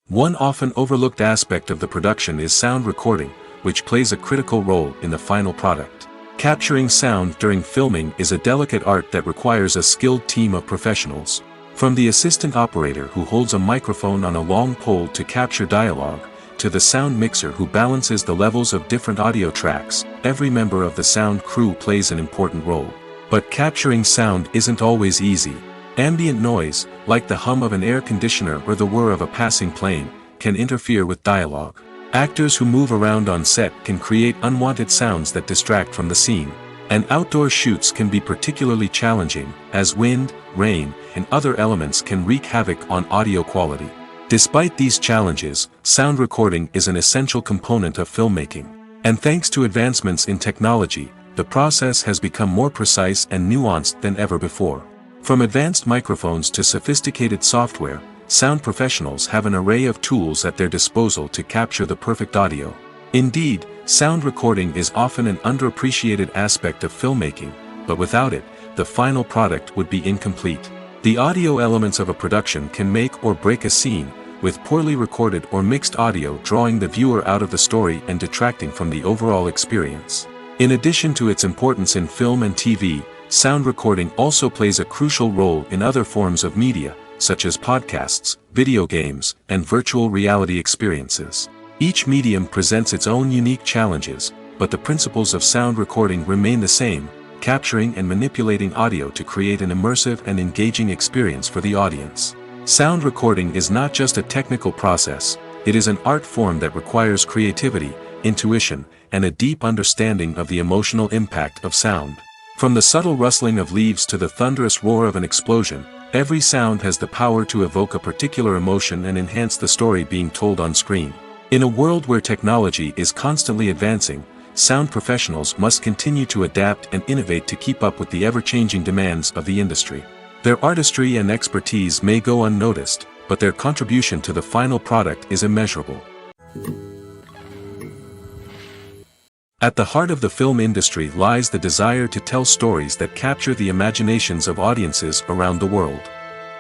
One often overlooked aspect of the production is sound recording, which plays a critical role in the final product. Capturing sound during filming is a delicate art that requires a skilled team of professionals. From the assistant operator who holds a microphone on a long pole to capture dialogue, to the sound mixer who balances the levels of different audio tracks, every member of the sound crew plays an important role. But capturing sound isn't always easy. Ambient noise, like the hum of an air conditioner or the whir of a passing plane, can interfere with dialogue. Actors who move around on set can create unwanted sounds that distract from the scene. And outdoor shoots can be particularly challenging, as wind, rain, and other elements can wreak havoc on audio quality. Despite these challenges, sound recording is an essential component of filmmaking. And thanks to advancements in technology, the process has become more precise and nuanced than ever before. From advanced microphones to sophisticated software, sound professionals have an array of tools at their disposal to capture the perfect audio. Indeed, sound recording is often an underappreciated aspect of filmmaking, but without it, the final product would be incomplete. The audio elements of a production can make or break a scene, with poorly recorded or mixed audio drawing the viewer out of the story and detracting from the overall experience. In addition to its importance in film and TV, sound recording also plays a crucial role in other forms of media, such as podcasts, video games, and virtual reality experiences. Each medium presents its own unique challenges, but the principles of sound recording remain the same, capturing and manipulating audio to create an immersive and engaging experience for the audience. Sound recording is not just a technical process, it is an art form that requires creativity, intuition, and a deep understanding of the emotional impact of sound. From the subtle rustling of leaves to the thunderous roar of an explosion, every sound has the power to evoke a particular emotion and enhance the story being told on screen. In a world where technology is constantly advancing, sound professionals must continue to adapt and innovate to keep up with the ever-changing demands of the industry. Their artistry and expertise may go unnoticed, but their contribution to the final product is immeasurable. At the heart of the film industry lies the desire to tell stories that capture the imaginations of audiences around the world.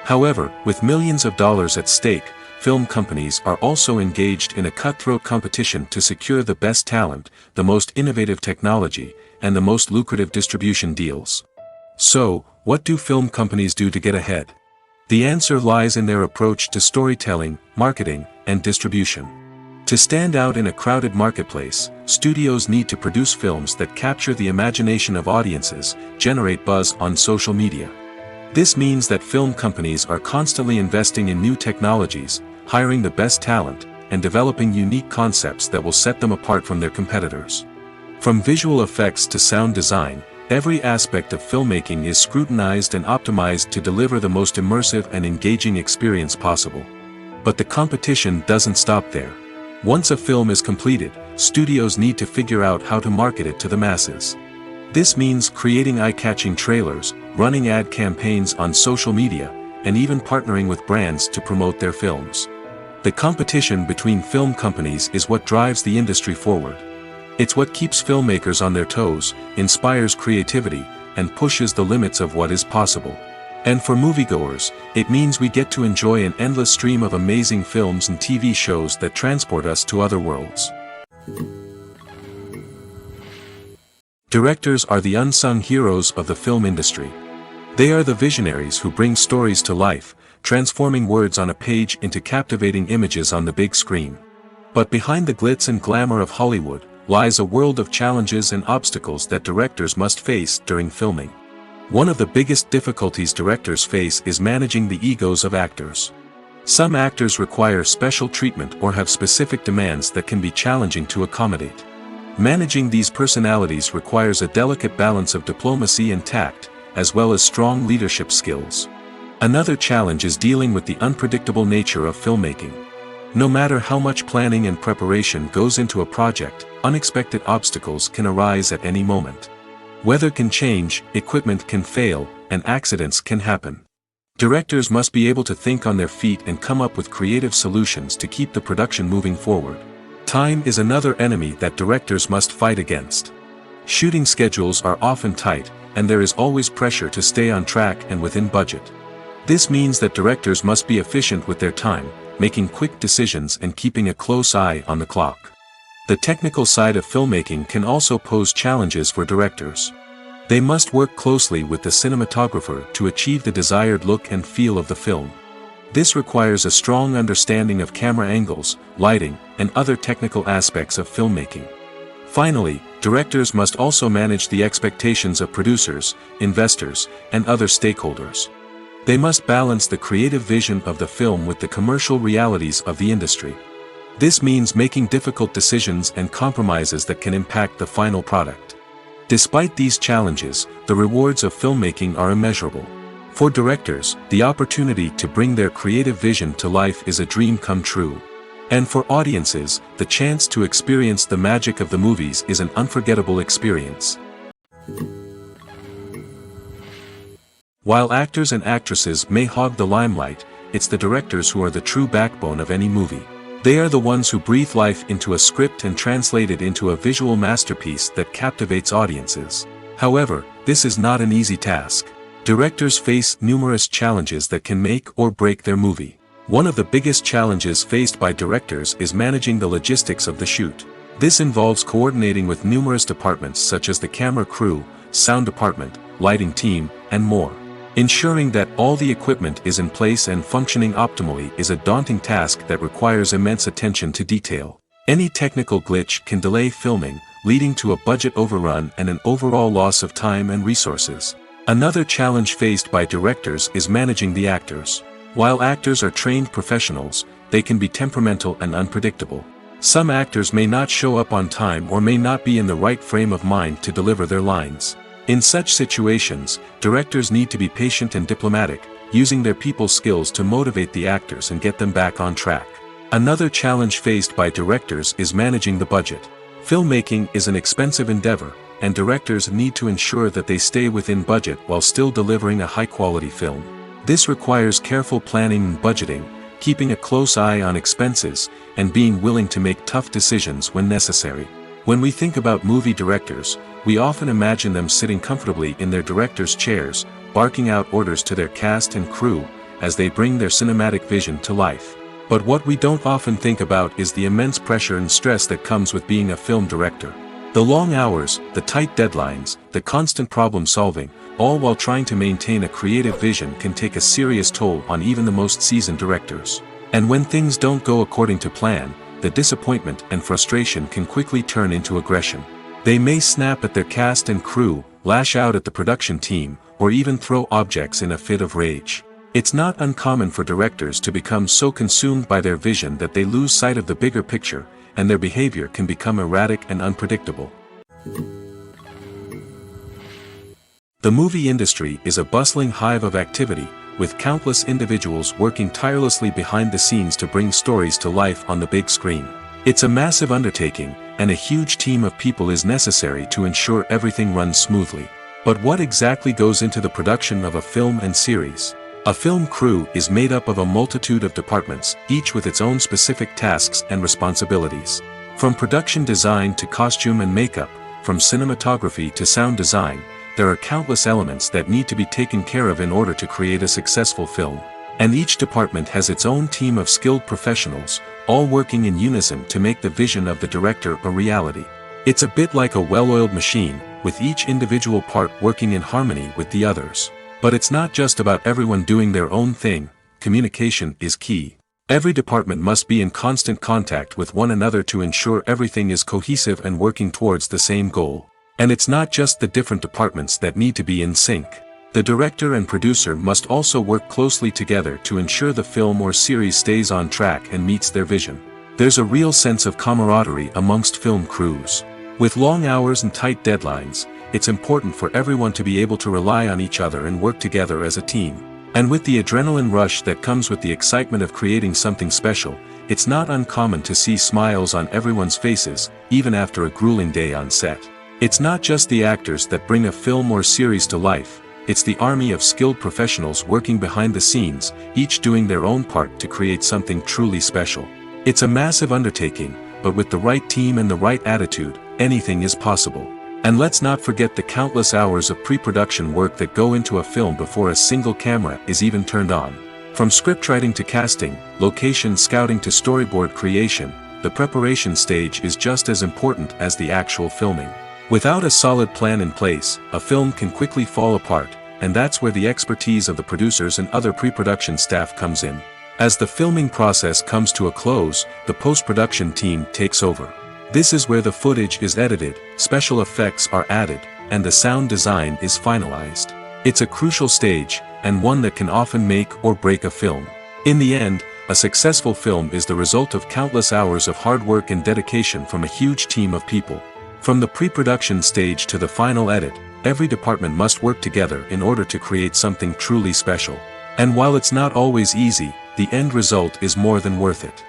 However, with millions of dollars at stake, film companies are also engaged in a cutthroat competition to secure the best talent, the most innovative technology, and the most lucrative distribution deals. So, what do film companies do to get ahead? The answer lies in their approach to storytelling, marketing, and distribution. To stand out in a crowded marketplace, studios need to produce films that capture the imagination of audiences, generate buzz on social media. This means that film companies are constantly investing in new technologies, hiring the best talent, and developing unique concepts that will set them apart from their competitors. From visual effects to sound design, every aspect of filmmaking is scrutinized and optimized to deliver the most immersive and engaging experience possible. But the competition doesn't stop there. Once a film is completed, studios need to figure out how to market it to the masses. This means creating eye-catching trailers, running ad campaigns on social media, and even partnering with brands to promote their films. The competition between film companies is what drives the industry forward. It's what keeps filmmakers on their toes, inspires creativity, and pushes the limits of what is possible. And for moviegoers, it means we get to enjoy an endless stream of amazing films and TV shows that transport us to other worlds. Directors are the unsung heroes of the film industry. They are the visionaries who bring stories to life, transforming words on a page into captivating images on the big screen. But behind the glitz and glamour of Hollywood lies a world of challenges and obstacles that directors must face during filming. One of the biggest difficulties directors face is managing the egos of actors. Some actors require special treatment or have specific demands that can be challenging to accommodate. Managing these personalities requires a delicate balance of diplomacy and tact, as well as strong leadership skills. Another challenge is dealing with the unpredictable nature of filmmaking. No matter how much planning and preparation goes into a project, unexpected obstacles can arise at any moment. Weather can change, equipment can fail, and accidents can happen. Directors must be able to think on their feet and come up with creative solutions to keep the production moving forward. Time is another enemy that directors must fight against. Shooting schedules are often tight, and there is always pressure to stay on track and within budget. This means that directors must be efficient with their time, making quick decisions and keeping a close eye on the clock. The technical side of filmmaking can also pose challenges for directors. They must work closely with the cinematographer to achieve the desired look and feel of the film. This requires a strong understanding of camera angles, lighting, and other technical aspects of filmmaking. Finally, directors must also manage the expectations of producers, investors, and other stakeholders. They must balance the creative vision of the film with the commercial realities of the industry. This means making difficult decisions and compromises that can impact the final product. Despite these challenges, the rewards of filmmaking are immeasurable. For directors, the opportunity to bring their creative vision to life is a dream come true. And for audiences, the chance to experience the magic of the movies is an unforgettable experience. While actors and actresses may hog the limelight, it's the directors who are the true backbone of any movie. They are the ones who breathe life into a script and translate it into a visual masterpiece that captivates audiences. However, this is not an easy task. Directors face numerous challenges that can make or break their movie. One of the biggest challenges faced by directors is managing the logistics of the shoot. This involves coordinating with numerous departments such as the camera crew, sound department, lighting team, and more. Ensuring that all the equipment is in place and functioning optimally is a daunting task that requires immense attention to detail. Any technical glitch can delay filming, leading to a budget overrun and an overall loss of time and resources. Another challenge faced by directors is managing the actors. While actors are trained professionals, they can be temperamental and unpredictable. Some actors may not show up on time or may not be in the right frame of mind to deliver their lines. In such situations, directors need to be patient and diplomatic, using their people skills to motivate the actors and get them back on track. Another challenge faced by directors is managing the budget. Filmmaking is an expensive endeavor, and directors need to ensure that they stay within budget while still delivering a high-quality film. This requires careful planning and budgeting, keeping a close eye on expenses, and being willing to make tough decisions when necessary. When we think about movie directors, we often imagine them sitting comfortably in their director's chairs, barking out orders to their cast and crew, as they bring their cinematic vision to life. But what we don't often think about is the immense pressure and stress that comes with being a film director. The long hours, the tight deadlines, the constant problem solving, all while trying to maintain a creative vision can take a serious toll on even the most seasoned directors. And when things don't go according to plan, the disappointment and frustration can quickly turn into aggression. They may snap at their cast and crew, lash out at the production team, or even throw objects in a fit of rage. It's not uncommon for directors to become so consumed by their vision that they lose sight of the bigger picture, and their behavior can become erratic and unpredictable. The movie industry is a bustling hive of activity, with countless individuals working tirelessly behind the scenes to bring stories to life on the big screen. It's a massive undertaking, and a huge team of people is necessary to ensure everything runs smoothly. But what exactly goes into the production of a film and series? A film crew is made up of a multitude of departments, each with its own specific tasks and responsibilities. From production design to costume and makeup, from cinematography to sound design, there are countless elements that need to be taken care of in order to create a successful film. And each department has its own team of skilled professionals, all working in unison to make the vision of the director a reality. It's a bit like a well-oiled machine, with each individual part working in harmony with the others. But it's not just about everyone doing their own thing. Communication is key. Every department must be in constant contact with one another to ensure everything is cohesive and working towards the same goal. And it's not just the different departments that need to be in sync. The director and producer must also work closely together to ensure the film or series stays on track and meets their vision. There's a real sense of camaraderie amongst film crews. With long hours and tight deadlines, it's important for everyone to be able to rely on each other and work together as a team. And with the adrenaline rush that comes with the excitement of creating something special, it's not uncommon to see smiles on everyone's faces, even after a grueling day on set. It's not just the actors that bring a film or series to life, it's the army of skilled professionals working behind the scenes, each doing their own part to create something truly special. It's a massive undertaking, but with the right team and the right attitude, anything is possible. And let's not forget the countless hours of pre-production work that go into a film before a single camera is even turned on. From scriptwriting to casting, location scouting to storyboard creation, the preparation stage is just as important as the actual filming. Without a solid plan in place, a film can quickly fall apart, and that's where the expertise of the producers and other pre-production staff comes in. As the filming process comes to a close, the post-production team takes over. This is where the footage is edited, special effects are added, and the sound design is finalized. It's a crucial stage, and one that can often make or break a film. In the end, a successful film is the result of countless hours of hard work and dedication from a huge team of people. From the pre-production stage to the final edit, every department must work together in order to create something truly special. And while it's not always easy, the end result is more than worth it.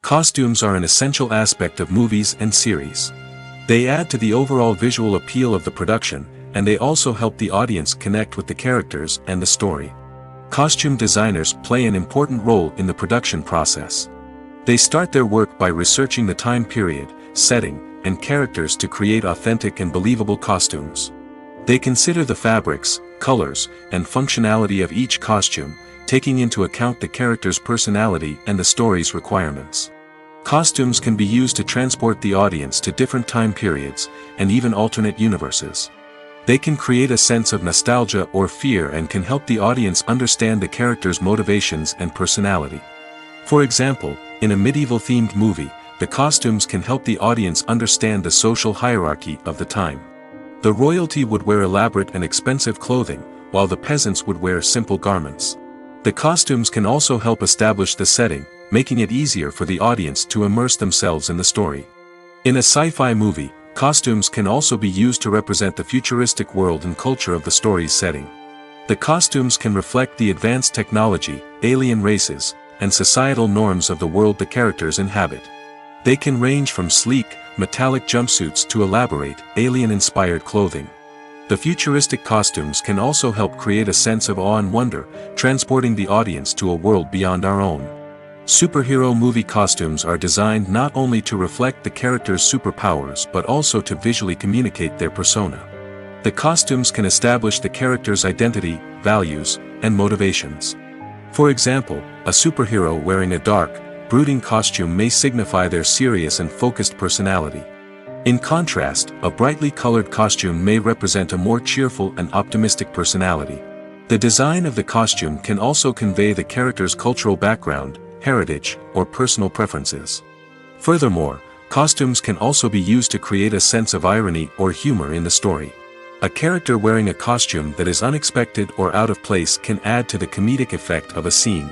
Costumes are an essential aspect of movies and series. They add to the overall visual appeal of the production, and they also help the audience connect with the characters and the story. Costume designers play an important role in the production process. They start their work by researching the time period, setting, and characters to create authentic and believable costumes. They consider the fabrics, colors, and functionality of each costume, taking into account the character's personality and the story's requirements. Costumes can be used to transport the audience to different time periods, and even alternate universes. They can create a sense of nostalgia or fear and can help the audience understand the character's motivations and personality. For example, in a medieval-themed movie, the costumes can help the audience understand the social hierarchy of the time. The royalty would wear elaborate and expensive clothing, while the peasants would wear simple garments. The costumes can also help establish the setting, making it easier for the audience to immerse themselves in the story. In a sci-fi movie, costumes can also be used to represent the futuristic world and culture of the story's setting. The costumes can reflect the advanced technology, alien races, and societal norms of the world the characters inhabit. They can range from sleek, metallic jumpsuits to elaborate, alien-inspired clothing. The futuristic costumes can also help create a sense of awe and wonder, transporting the audience to a world beyond our own. Superhero movie costumes are designed not only to reflect the character's superpowers but also to visually communicate their persona. The costumes can establish the character's identity, values, and motivations. For example, a superhero wearing a dark, brooding costume may signify their serious and focused personality. In contrast, a brightly colored costume may represent a more cheerful and optimistic personality. The design of the costume can also convey the character's cultural background, heritage, or personal preferences. Furthermore, costumes can also be used to create a sense of irony or humor in the story. A character wearing a costume that is unexpected or out of place can add to the comedic effect of a scene.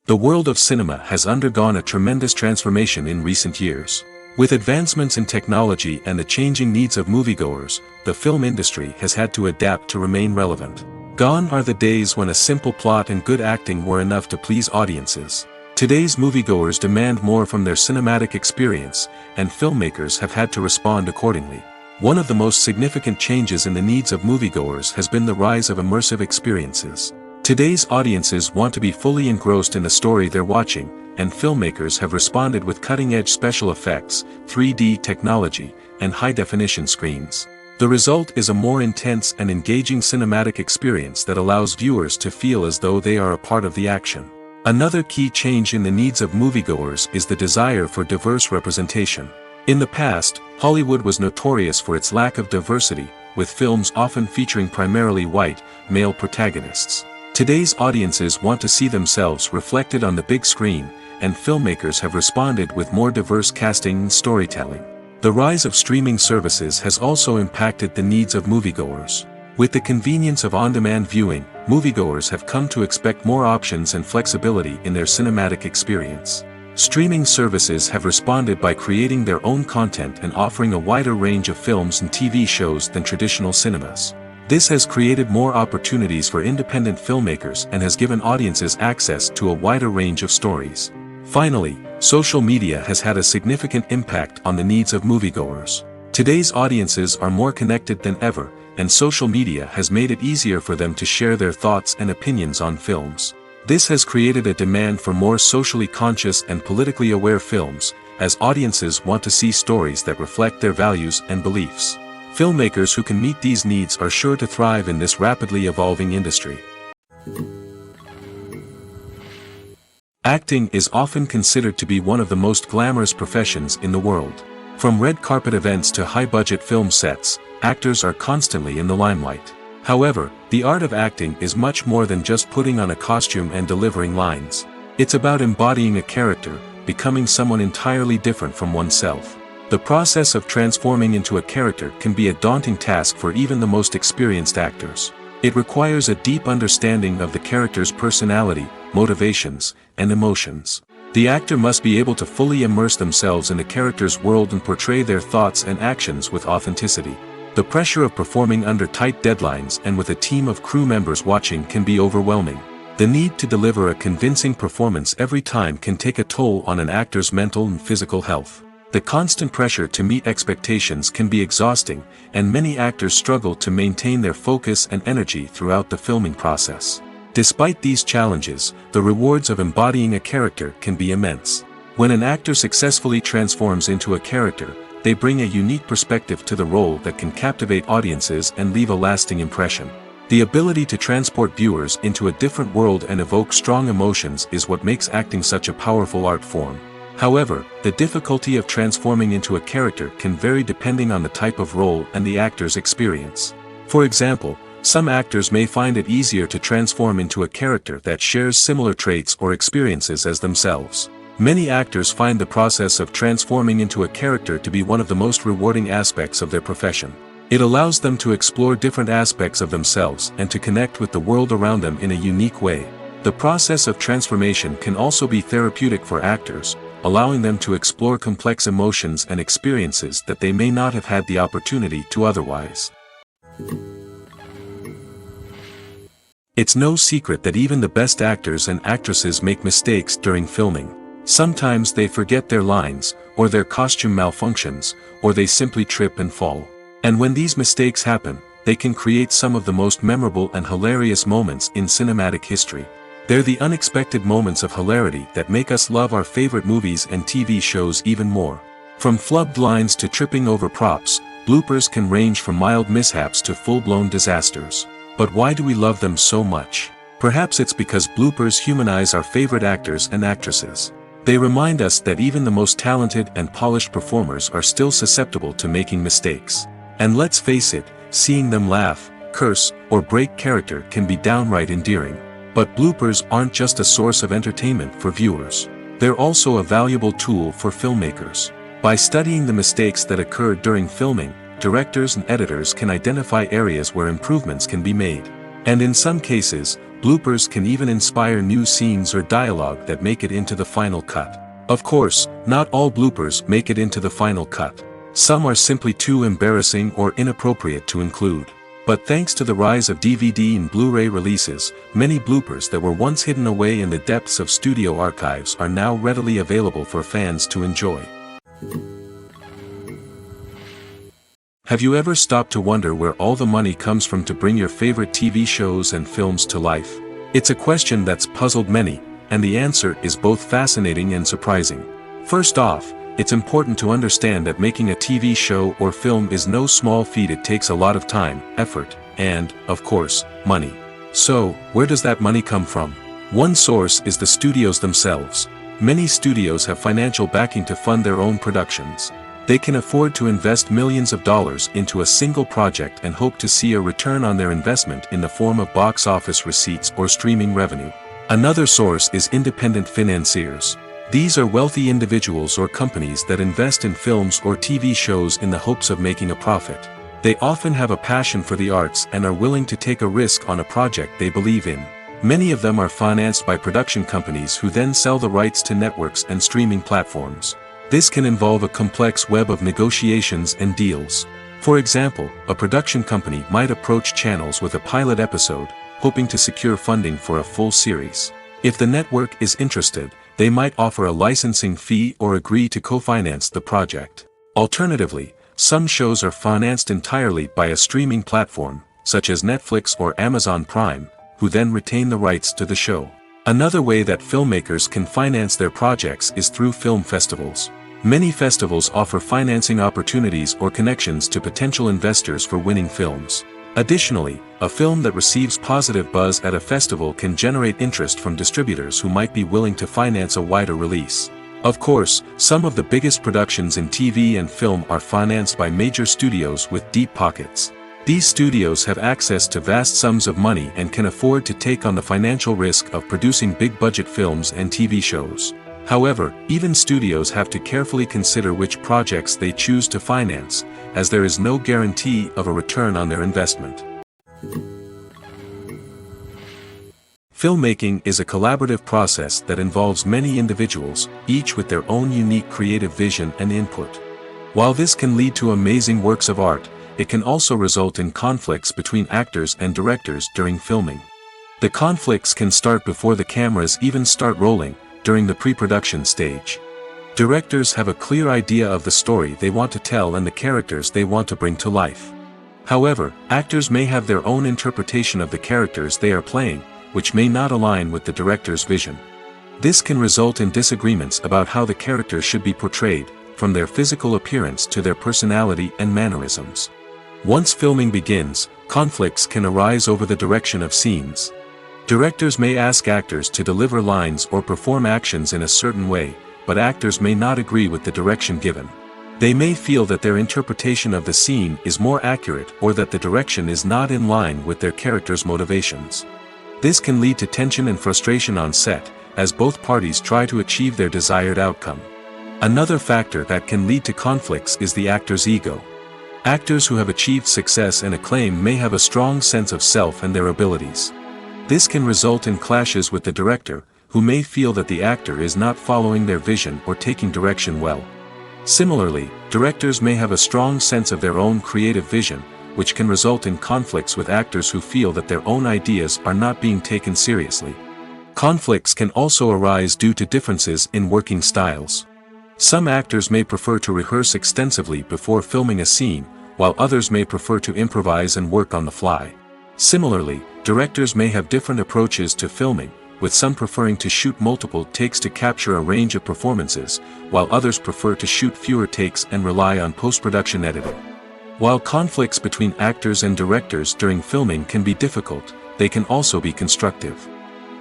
The world of cinema has undergone a tremendous transformation in recent years. With advancements in technology and the changing needs of moviegoers, the film industry has had to adapt to remain relevant. Gone are the days when a simple plot and good acting were enough to please audiences. Today's moviegoers demand more from their cinematic experience, and filmmakers have had to respond accordingly. One of the most significant changes in the needs of moviegoers has been the rise of immersive experiences. Today's audiences want to be fully engrossed in the story they're watching, and filmmakers have responded with cutting-edge special effects, 3D technology, and high-definition screens. The result is a more intense and engaging cinematic experience that allows viewers to feel as though they are a part of the action. Another key change in the needs of moviegoers is the desire for diverse representation. In the past, Hollywood was notorious for its lack of diversity, with films often featuring primarily white, male protagonists. Today's audiences want to see themselves reflected on the big screen, and filmmakers have responded with more diverse casting and storytelling. The rise of streaming services has also impacted the needs of moviegoers. With the convenience of on-demand viewing, moviegoers have come to expect more options and flexibility in their cinematic experience. Streaming services have responded by creating their own content and offering a wider range of films and TV shows than traditional cinemas. This has created more opportunities for independent filmmakers and has given audiences access to a wider range of stories. Finally, social media has had a significant impact on the needs of moviegoers. Today's audiences are more connected than ever, and social media has made it easier for them to share their thoughts and opinions on films. This has created a demand for more socially conscious and politically aware films, as audiences want to see stories that reflect their values and beliefs. Filmmakers who can meet these needs are sure to thrive in this rapidly evolving industry. Acting is often considered to be one of the most glamorous professions in the world. From red carpet events to high-budget film sets, actors are constantly in the limelight. However, the art of acting is much more than just putting on a costume and delivering lines. It's about embodying a character, becoming someone entirely different from oneself. The process of transforming into a character can be a daunting task for even the most experienced actors. It requires a deep understanding of the character's personality, motivations, and emotions. The actor must be able to fully immerse themselves in the character's world and portray their thoughts and actions with authenticity. The pressure of performing under tight deadlines and with a team of crew members watching can be overwhelming. The need to deliver a convincing performance every time can take a toll on an actor's mental and physical health. The constant pressure to meet expectations can be exhausting, and many actors struggle to maintain their focus and energy throughout the filming process. Despite these challenges, the rewards of embodying a character can be immense. When an actor successfully transforms into a character, they bring a unique perspective to the role that can captivate audiences and leave a lasting impression. The ability to transport viewers into a different world and evoke strong emotions is what makes acting such a powerful art form. However, the difficulty of transforming into a character can vary depending on the type of role and the actor's experience. For example, some actors may find it easier to transform into a character that shares similar traits or experiences as themselves. Many actors find the process of transforming into a character to be one of the most rewarding aspects of their profession. It allows them to explore different aspects of themselves and to connect with the world around them in a unique way. The process of transformation can also be therapeutic for actors, allowing them to explore complex emotions and experiences that they may not have had the opportunity to otherwise. It's no secret that even the best actors and actresses make mistakes during filming. Sometimes they forget their lines, or their costume malfunctions, or they simply trip and fall. And when these mistakes happen, they can create some of the most memorable and hilarious moments in cinematic history. They're the unexpected moments of hilarity that make us love our favorite movies and TV shows even more. From flubbed lines to tripping over props, bloopers can range from mild mishaps to full-blown disasters. But why do we love them so much? Perhaps it's because bloopers humanize our favorite actors and actresses. They remind us that even the most talented and polished performers are still susceptible to making mistakes. And let's face it, seeing them laugh, curse, or break character can be downright endearing. But bloopers aren't just a source of entertainment for viewers. They're also a valuable tool for filmmakers. By studying the mistakes that occurred during filming, directors and editors can identify areas where improvements can be made. And in some cases, bloopers can even inspire new scenes or dialogue that make it into the final cut. Of course, not all bloopers make it into the final cut. Some are simply too embarrassing or inappropriate to include. But thanks to the rise of DVD and Blu-ray releases, many bloopers that were once hidden away in the depths of studio archives are now readily available for fans to enjoy. Have you ever stopped to wonder where all the money comes from to bring your favorite TV shows and films to life? It's a question that's puzzled many, and the answer is both fascinating and surprising. First off, it's important to understand that making a TV show or film is no small feat. It takes a lot of time, effort, and, of course, money. So, where does that money come from? One source is the studios themselves. Many studios have financial backing to fund their own productions. They can afford to invest millions of dollars into a single project and hope to see a return on their investment in the form of box office receipts or streaming revenue. Another source is independent financiers. These are wealthy individuals or companies that invest in films or TV shows in the hopes of making a profit. They often have a passion for the arts and are willing to take a risk on a project they believe in. Many of them are financed by production companies who then sell the rights to networks and streaming platforms. This can involve a complex web of negotiations and deals. For example, a production company might approach channels with a pilot episode, hoping to secure funding for a full series. If the network is interested, they might offer a licensing fee or agree to co-finance the project. Alternatively, some shows are financed entirely by a streaming platform, such as Netflix or Amazon Prime, who then retain the rights to the show. Another way that filmmakers can finance their projects is through film festivals. Many festivals offer financing opportunities or connections to potential investors for winning films. Additionally, a film that receives positive buzz at a festival can generate interest from distributors who might be willing to finance a wider release. Of course, some of the biggest productions in TV and film are financed by major studios with deep pockets. These studios have access to vast sums of money and can afford to take on the financial risk of producing big-budget films and TV shows. However, even studios have to carefully consider which projects they choose to finance, as there is no guarantee of a return on their investment. Filmmaking is a collaborative process that involves many individuals, each with their own unique creative vision and input. While this can lead to amazing works of art, it can also result in conflicts between actors and directors during filming. The conflicts can start before the cameras even start rolling, during the pre-production stage. Directors have a clear idea of the story they want to tell and the characters they want to bring to life. However, actors may have their own interpretation of the characters they are playing, which may not align with the director's vision. This can result in disagreements about how the characters should be portrayed, from their physical appearance to their personality and mannerisms. Once filming begins, conflicts can arise over the direction of scenes. Directors may ask actors to deliver lines or perform actions in a certain way, but actors may not agree with the direction given. They may feel that their interpretation of the scene is more accurate or that the direction is not in line with their character's motivations. This can lead to tension and frustration on set, as both parties try to achieve their desired outcome. Another factor that can lead to conflicts is the actor's ego. Actors who have achieved success and acclaim may have a strong sense of self and their abilities. This can result in clashes with the director, who may feel that the actor is not following their vision or taking direction well. Similarly, directors may have a strong sense of their own creative vision, which can result in conflicts with actors who feel that their own ideas are not being taken seriously. Conflicts can also arise due to differences in working styles. Some actors may prefer to rehearse extensively before filming a scene, while others may prefer to improvise and work on the fly. Similarly, directors may have different approaches to filming, with some preferring to shoot multiple takes to capture a range of performances, while others prefer to shoot fewer takes and rely on post-production editing. While conflicts between actors and directors during filming can be difficult, they can also be constructive.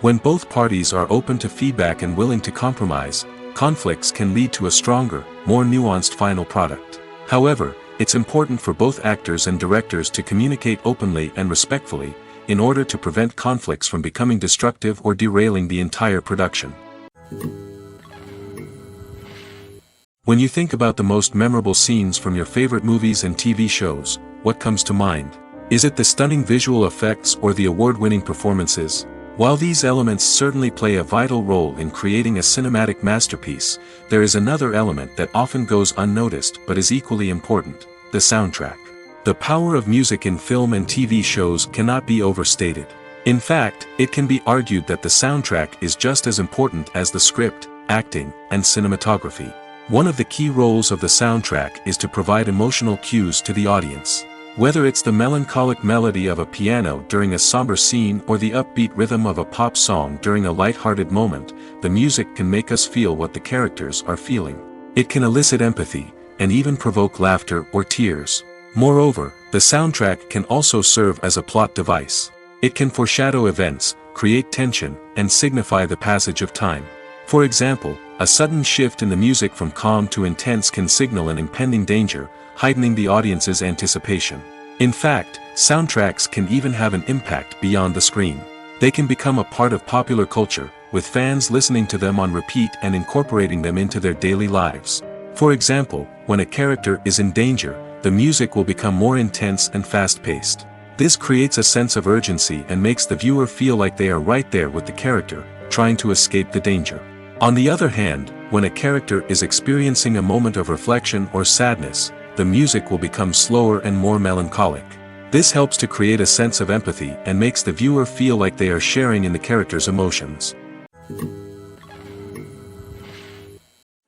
When both parties are open to feedback and willing to compromise, conflicts can lead to a stronger, more nuanced final product. However, it's important for both actors and directors to communicate openly and respectfully, in order to prevent conflicts from becoming destructive or derailing the entire production. When you think about the most memorable scenes from your favorite movies and TV shows, what comes to mind? Is it the stunning visual effects or the award-winning performances? While these elements certainly play a vital role in creating a cinematic masterpiece, there is another element that often goes unnoticed but is equally important: the soundtrack. The power of music in film and TV shows cannot be overstated. In fact, it can be argued that the soundtrack is just as important as the script, acting, and cinematography. One of the key roles of the soundtrack is to provide emotional cues to the audience. Whether it's the melancholic melody of a piano during a somber scene or the upbeat rhythm of a pop song during a light-hearted moment, the music can make us feel what the characters are feeling. It can elicit empathy, and even provoke laughter or tears. Moreover, the soundtrack can also serve as a plot device. It can foreshadow events, create tension, and signify the passage of time. For example, a sudden shift in the music from calm to intense can signal an impending danger, heightening the audience's anticipation. In fact, soundtracks can even have an impact beyond the screen. They can become a part of popular culture, with fans listening to them on repeat and incorporating them into their daily lives. For example, when a character is in danger, the music will become more intense and fast-paced. This creates a sense of urgency and makes the viewer feel like they are right there with the character, trying to escape the danger. On the other hand, when a character is experiencing a moment of reflection or sadness, the music will become slower and more melancholic. This helps to create a sense of empathy and makes the viewer feel like they are sharing in the character's emotions.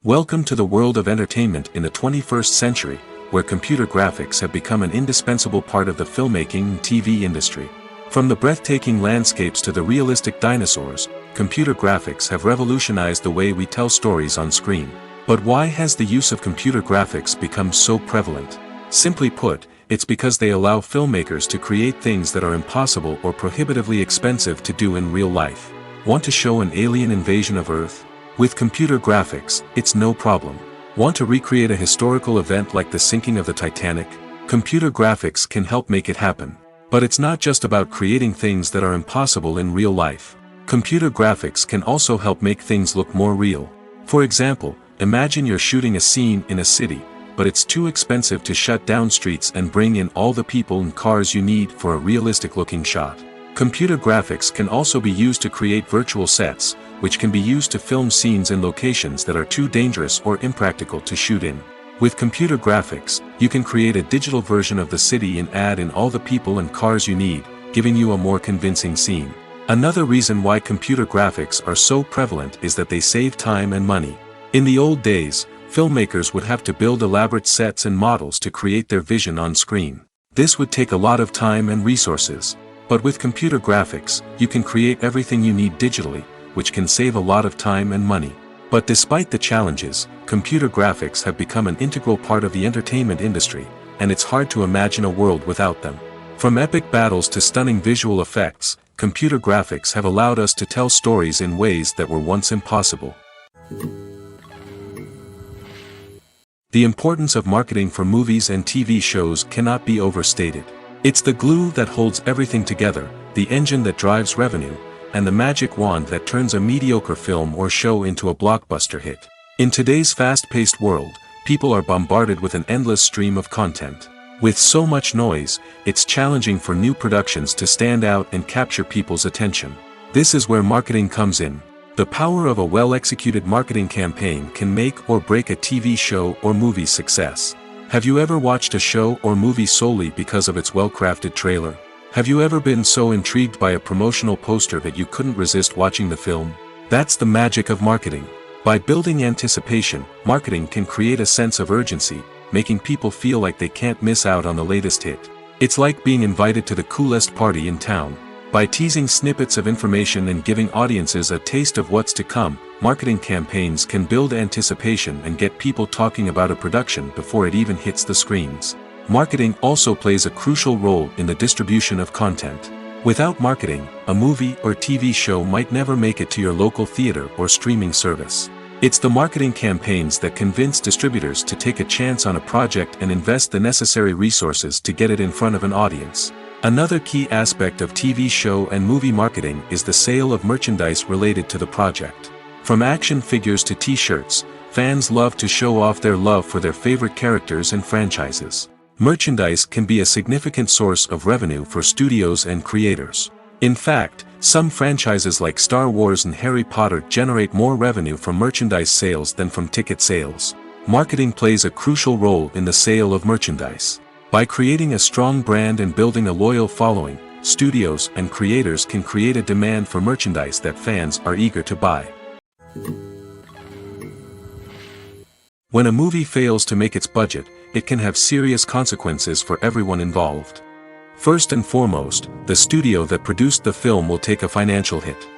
Welcome to the world of entertainment in the 21st century, where computer graphics have become an indispensable part of the filmmaking and TV industry. From the breathtaking landscapes to the realistic dinosaurs, computer graphics have revolutionized the way we tell stories on screen. But why has the use of computer graphics become so prevalent? Simply put, it's because they allow filmmakers to create things that are impossible or prohibitively expensive to do in real life. Want to show an alien invasion of Earth? With computer graphics, it's no problem. Want to recreate a historical event like the sinking of the Titanic? Computer graphics can help make it happen. But it's not just about creating things that are impossible in real life. Computer graphics can also help make things look more real. For example, imagine you're shooting a scene in a city, but it's too expensive to shut down streets and bring in all the people and cars you need for a realistic-looking shot. Computer graphics can also be used to create virtual sets, which can be used to film scenes in locations that are too dangerous or impractical to shoot in. With computer graphics, you can create a digital version of the city and add in all the people and cars you need, giving you a more convincing scene. Another reason why computer graphics are so prevalent is that they save time and money. In the old days, filmmakers would have to build elaborate sets and models to create their vision on screen. This would take a lot of time and resources. But with computer graphics, you can create everything you need digitally, which can save a lot of time and money. But despite the challenges, computer graphics have become an integral part of the entertainment industry, and it's hard to imagine a world without them. From epic battles to stunning visual effects, computer graphics have allowed us to tell stories in ways that were once impossible. The importance of marketing for movies and TV shows cannot be overstated. It's the glue that holds everything together, the engine that drives revenue, and the magic wand that turns a mediocre film or show into a blockbuster hit. In today's fast-paced world, people are bombarded with an endless stream of content. With so much noise, it's challenging for new productions to stand out and capture people's attention. This is where marketing comes in. The power of a well-executed marketing campaign can make or break a TV show or movie's success. Have you ever watched a show or movie solely because of its well-crafted trailer? Have you ever been so intrigued by a promotional poster that you couldn't resist watching the film? That's the magic of marketing. By building anticipation, marketing can create a sense of urgency, making people feel like they can't miss out on the latest hit. It's like being invited to the coolest party in town. By teasing snippets of information and giving audiences a taste of what's to come, marketing campaigns can build anticipation and get people talking about a production before it even hits the screens. Marketing also plays a crucial role in the distribution of content. Without marketing, a movie or TV show might never make it to your local theater or streaming service. It's the marketing campaigns that convince distributors to take a chance on a project and invest the necessary resources to get it in front of an audience. Another key aspect of TV show and movie marketing is the sale of merchandise related to the project. From action figures to t-shirts, fans love to show off their love for their favorite characters and franchises. Merchandise can be a significant source of revenue for studios and creators. In fact, some franchises like Star Wars and Harry Potter generate more revenue from merchandise sales than from ticket sales. Marketing plays a crucial role in the sale of merchandise. By creating a strong brand and building a loyal following, studios and creators can create a demand for merchandise that fans are eager to buy. When a movie fails to make its budget, it can have serious consequences for everyone involved. First and foremost, the studio that produced the film will take a financial hit.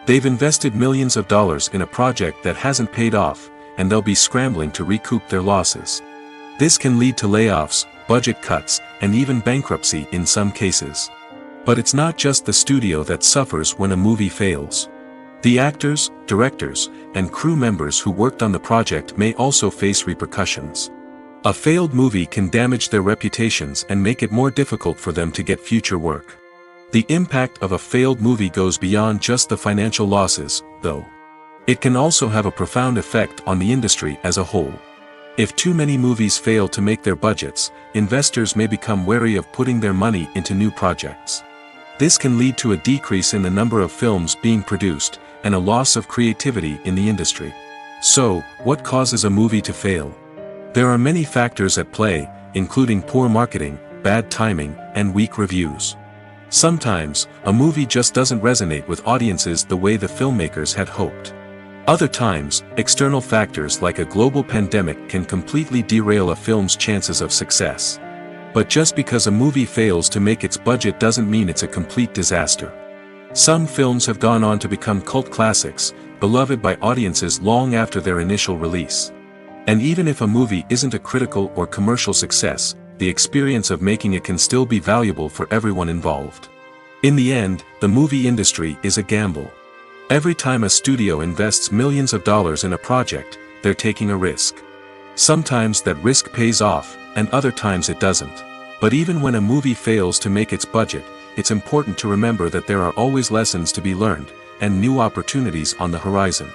They've invested millions of dollars in a project that hasn't paid off, and they'll be scrambling to recoup their losses. This can lead to layoffs, budget cuts, and even bankruptcy in some cases. But it's not just the studio that suffers when a movie fails. The actors, directors, and crew members who worked on the project may also face repercussions. A failed movie can damage their reputations and make it more difficult for them to get future work. The impact of a failed movie goes beyond just the financial losses, though. It can also have a profound effect on the industry as a whole. If too many movies fail to make their budgets, investors may become wary of putting their money into new projects. This can lead to a decrease in the number of films being produced, and a loss of creativity in the industry. So, what causes a movie to fail? There are many factors at play, including poor marketing, bad timing, and weak reviews. Sometimes, a movie just doesn't resonate with audiences the way the filmmakers had hoped. Other times, external factors like a global pandemic can completely derail a film's chances of success. But just because a movie fails to make its budget doesn't mean it's a complete disaster. Some films have gone on to become cult classics, beloved by audiences long after their initial release. And even if a movie isn't a critical or commercial success, the experience of making it can still be valuable for everyone involved. In the end, the movie industry is a gamble. Every time a studio invests millions of dollars in a project, they're taking a risk. Sometimes that risk pays off, and other times it doesn't. But even when a movie fails to make its budget, it's important to remember that there are always lessons to be learned, and new opportunities on the horizon.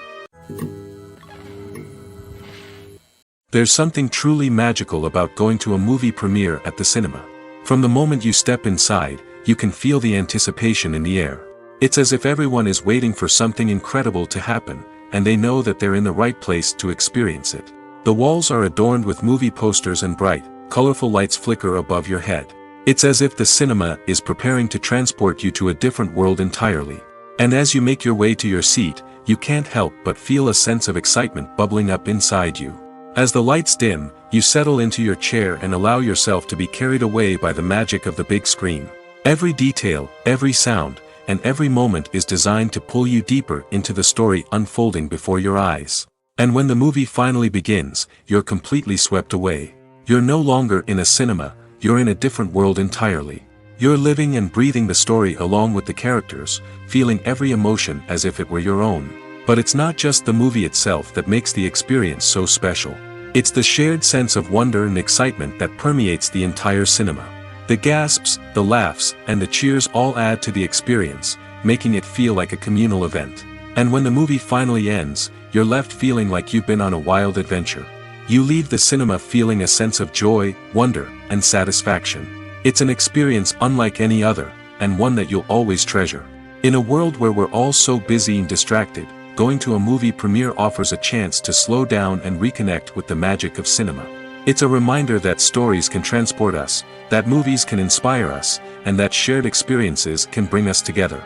There's something truly magical about going to a movie premiere at the cinema. From the moment you step inside, you can feel the anticipation in the air. It's as if everyone is waiting for something incredible to happen, and they know that they're in the right place to experience it. The walls are adorned with movie posters and bright, colorful lights flicker above your head. It's as if the cinema is preparing to transport you to a different world entirely. And as you make your way to your seat, you can't help but feel a sense of excitement bubbling up inside you. As the lights dim, you settle into your chair and allow yourself to be carried away by the magic of the big screen. Every detail, every sound, and every moment is designed to pull you deeper into the story unfolding before your eyes. And when the movie finally begins, you're completely swept away. You're no longer in a cinema, you're in a different world entirely. You're living and breathing the story along with the characters, feeling every emotion as if it were your own. But it's not just the movie itself that makes the experience so special. It's the shared sense of wonder and excitement that permeates the entire cinema. The gasps, the laughs, and the cheers all add to the experience, making it feel like a communal event. And when the movie finally ends, you're left feeling like you've been on a wild adventure. You leave the cinema feeling a sense of joy, wonder, and satisfaction. It's an experience unlike any other, and one that you'll always treasure. In a world where we're all so busy and distracted, going to a movie premiere offers a chance to slow down and reconnect with the magic of cinema. It's a reminder that stories can transport us, that movies can inspire us, and that shared experiences can bring us together.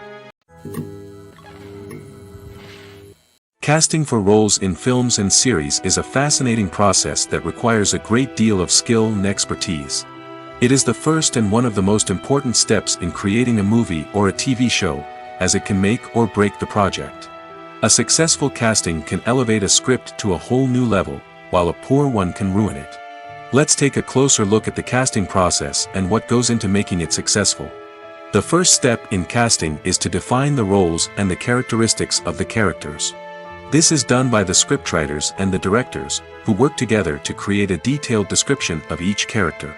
Casting for roles in films and series is a fascinating process that requires a great deal of skill and expertise. It is the first and one of the most important steps in creating a movie or a TV show, as it can make or break the project. A successful casting can elevate a script to a whole new level, while a poor one can ruin it. Let's take a closer look at the casting process and what goes into making it successful. The first step in casting is to define the roles and the characteristics of the characters. This is done by the scriptwriters and the directors, who work together to create a detailed description of each character.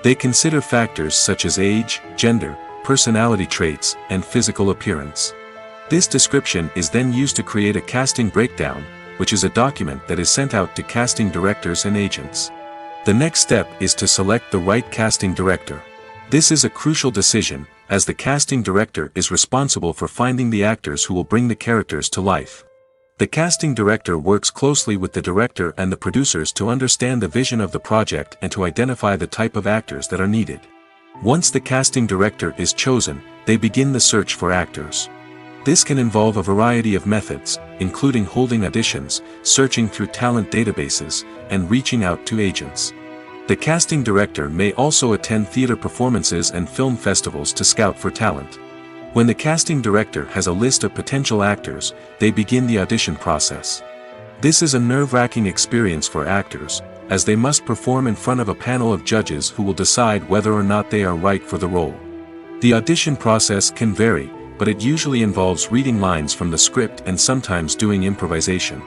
They consider factors such as age, gender, personality traits, and physical appearance. This description is then used to create a casting breakdown, which is a document that is sent out to casting directors and agents. The next step is to select the right casting director. This is a crucial decision, as the casting director is responsible for finding the actors who will bring the characters to life. The casting director works closely with the director and the producers to understand the vision of the project and to identify the type of actors that are needed. Once the casting director is chosen, they begin the search for actors. This can involve a variety of methods, including holding auditions, searching through talent databases, and reaching out to agents. The casting director may also attend theater performances and film festivals to scout for talent. When the casting director has a list of potential actors, they begin the audition process. This is a nerve-wracking experience for actors, as they must perform in front of a panel of judges who will decide whether or not they are right for the role. The audition process can vary, but it usually involves reading lines from the script and sometimes doing improvisation.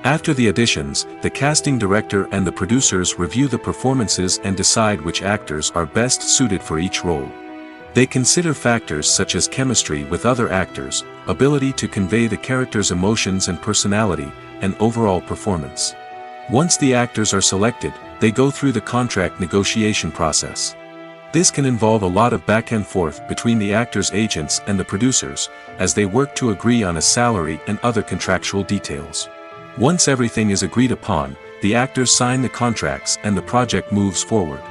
After the auditions, the casting director and the producers review the performances and decide which actors are best suited for each role. They consider factors such as chemistry with other actors, ability to convey the character's emotions and personality, and overall performance. Once the actors are selected, they go through the contract negotiation process. This can involve a lot of back and forth between the actors' agents and the producers, as they work to agree on a salary and other contractual details. Once everything is agreed upon, the actors sign the contracts and the project moves forward.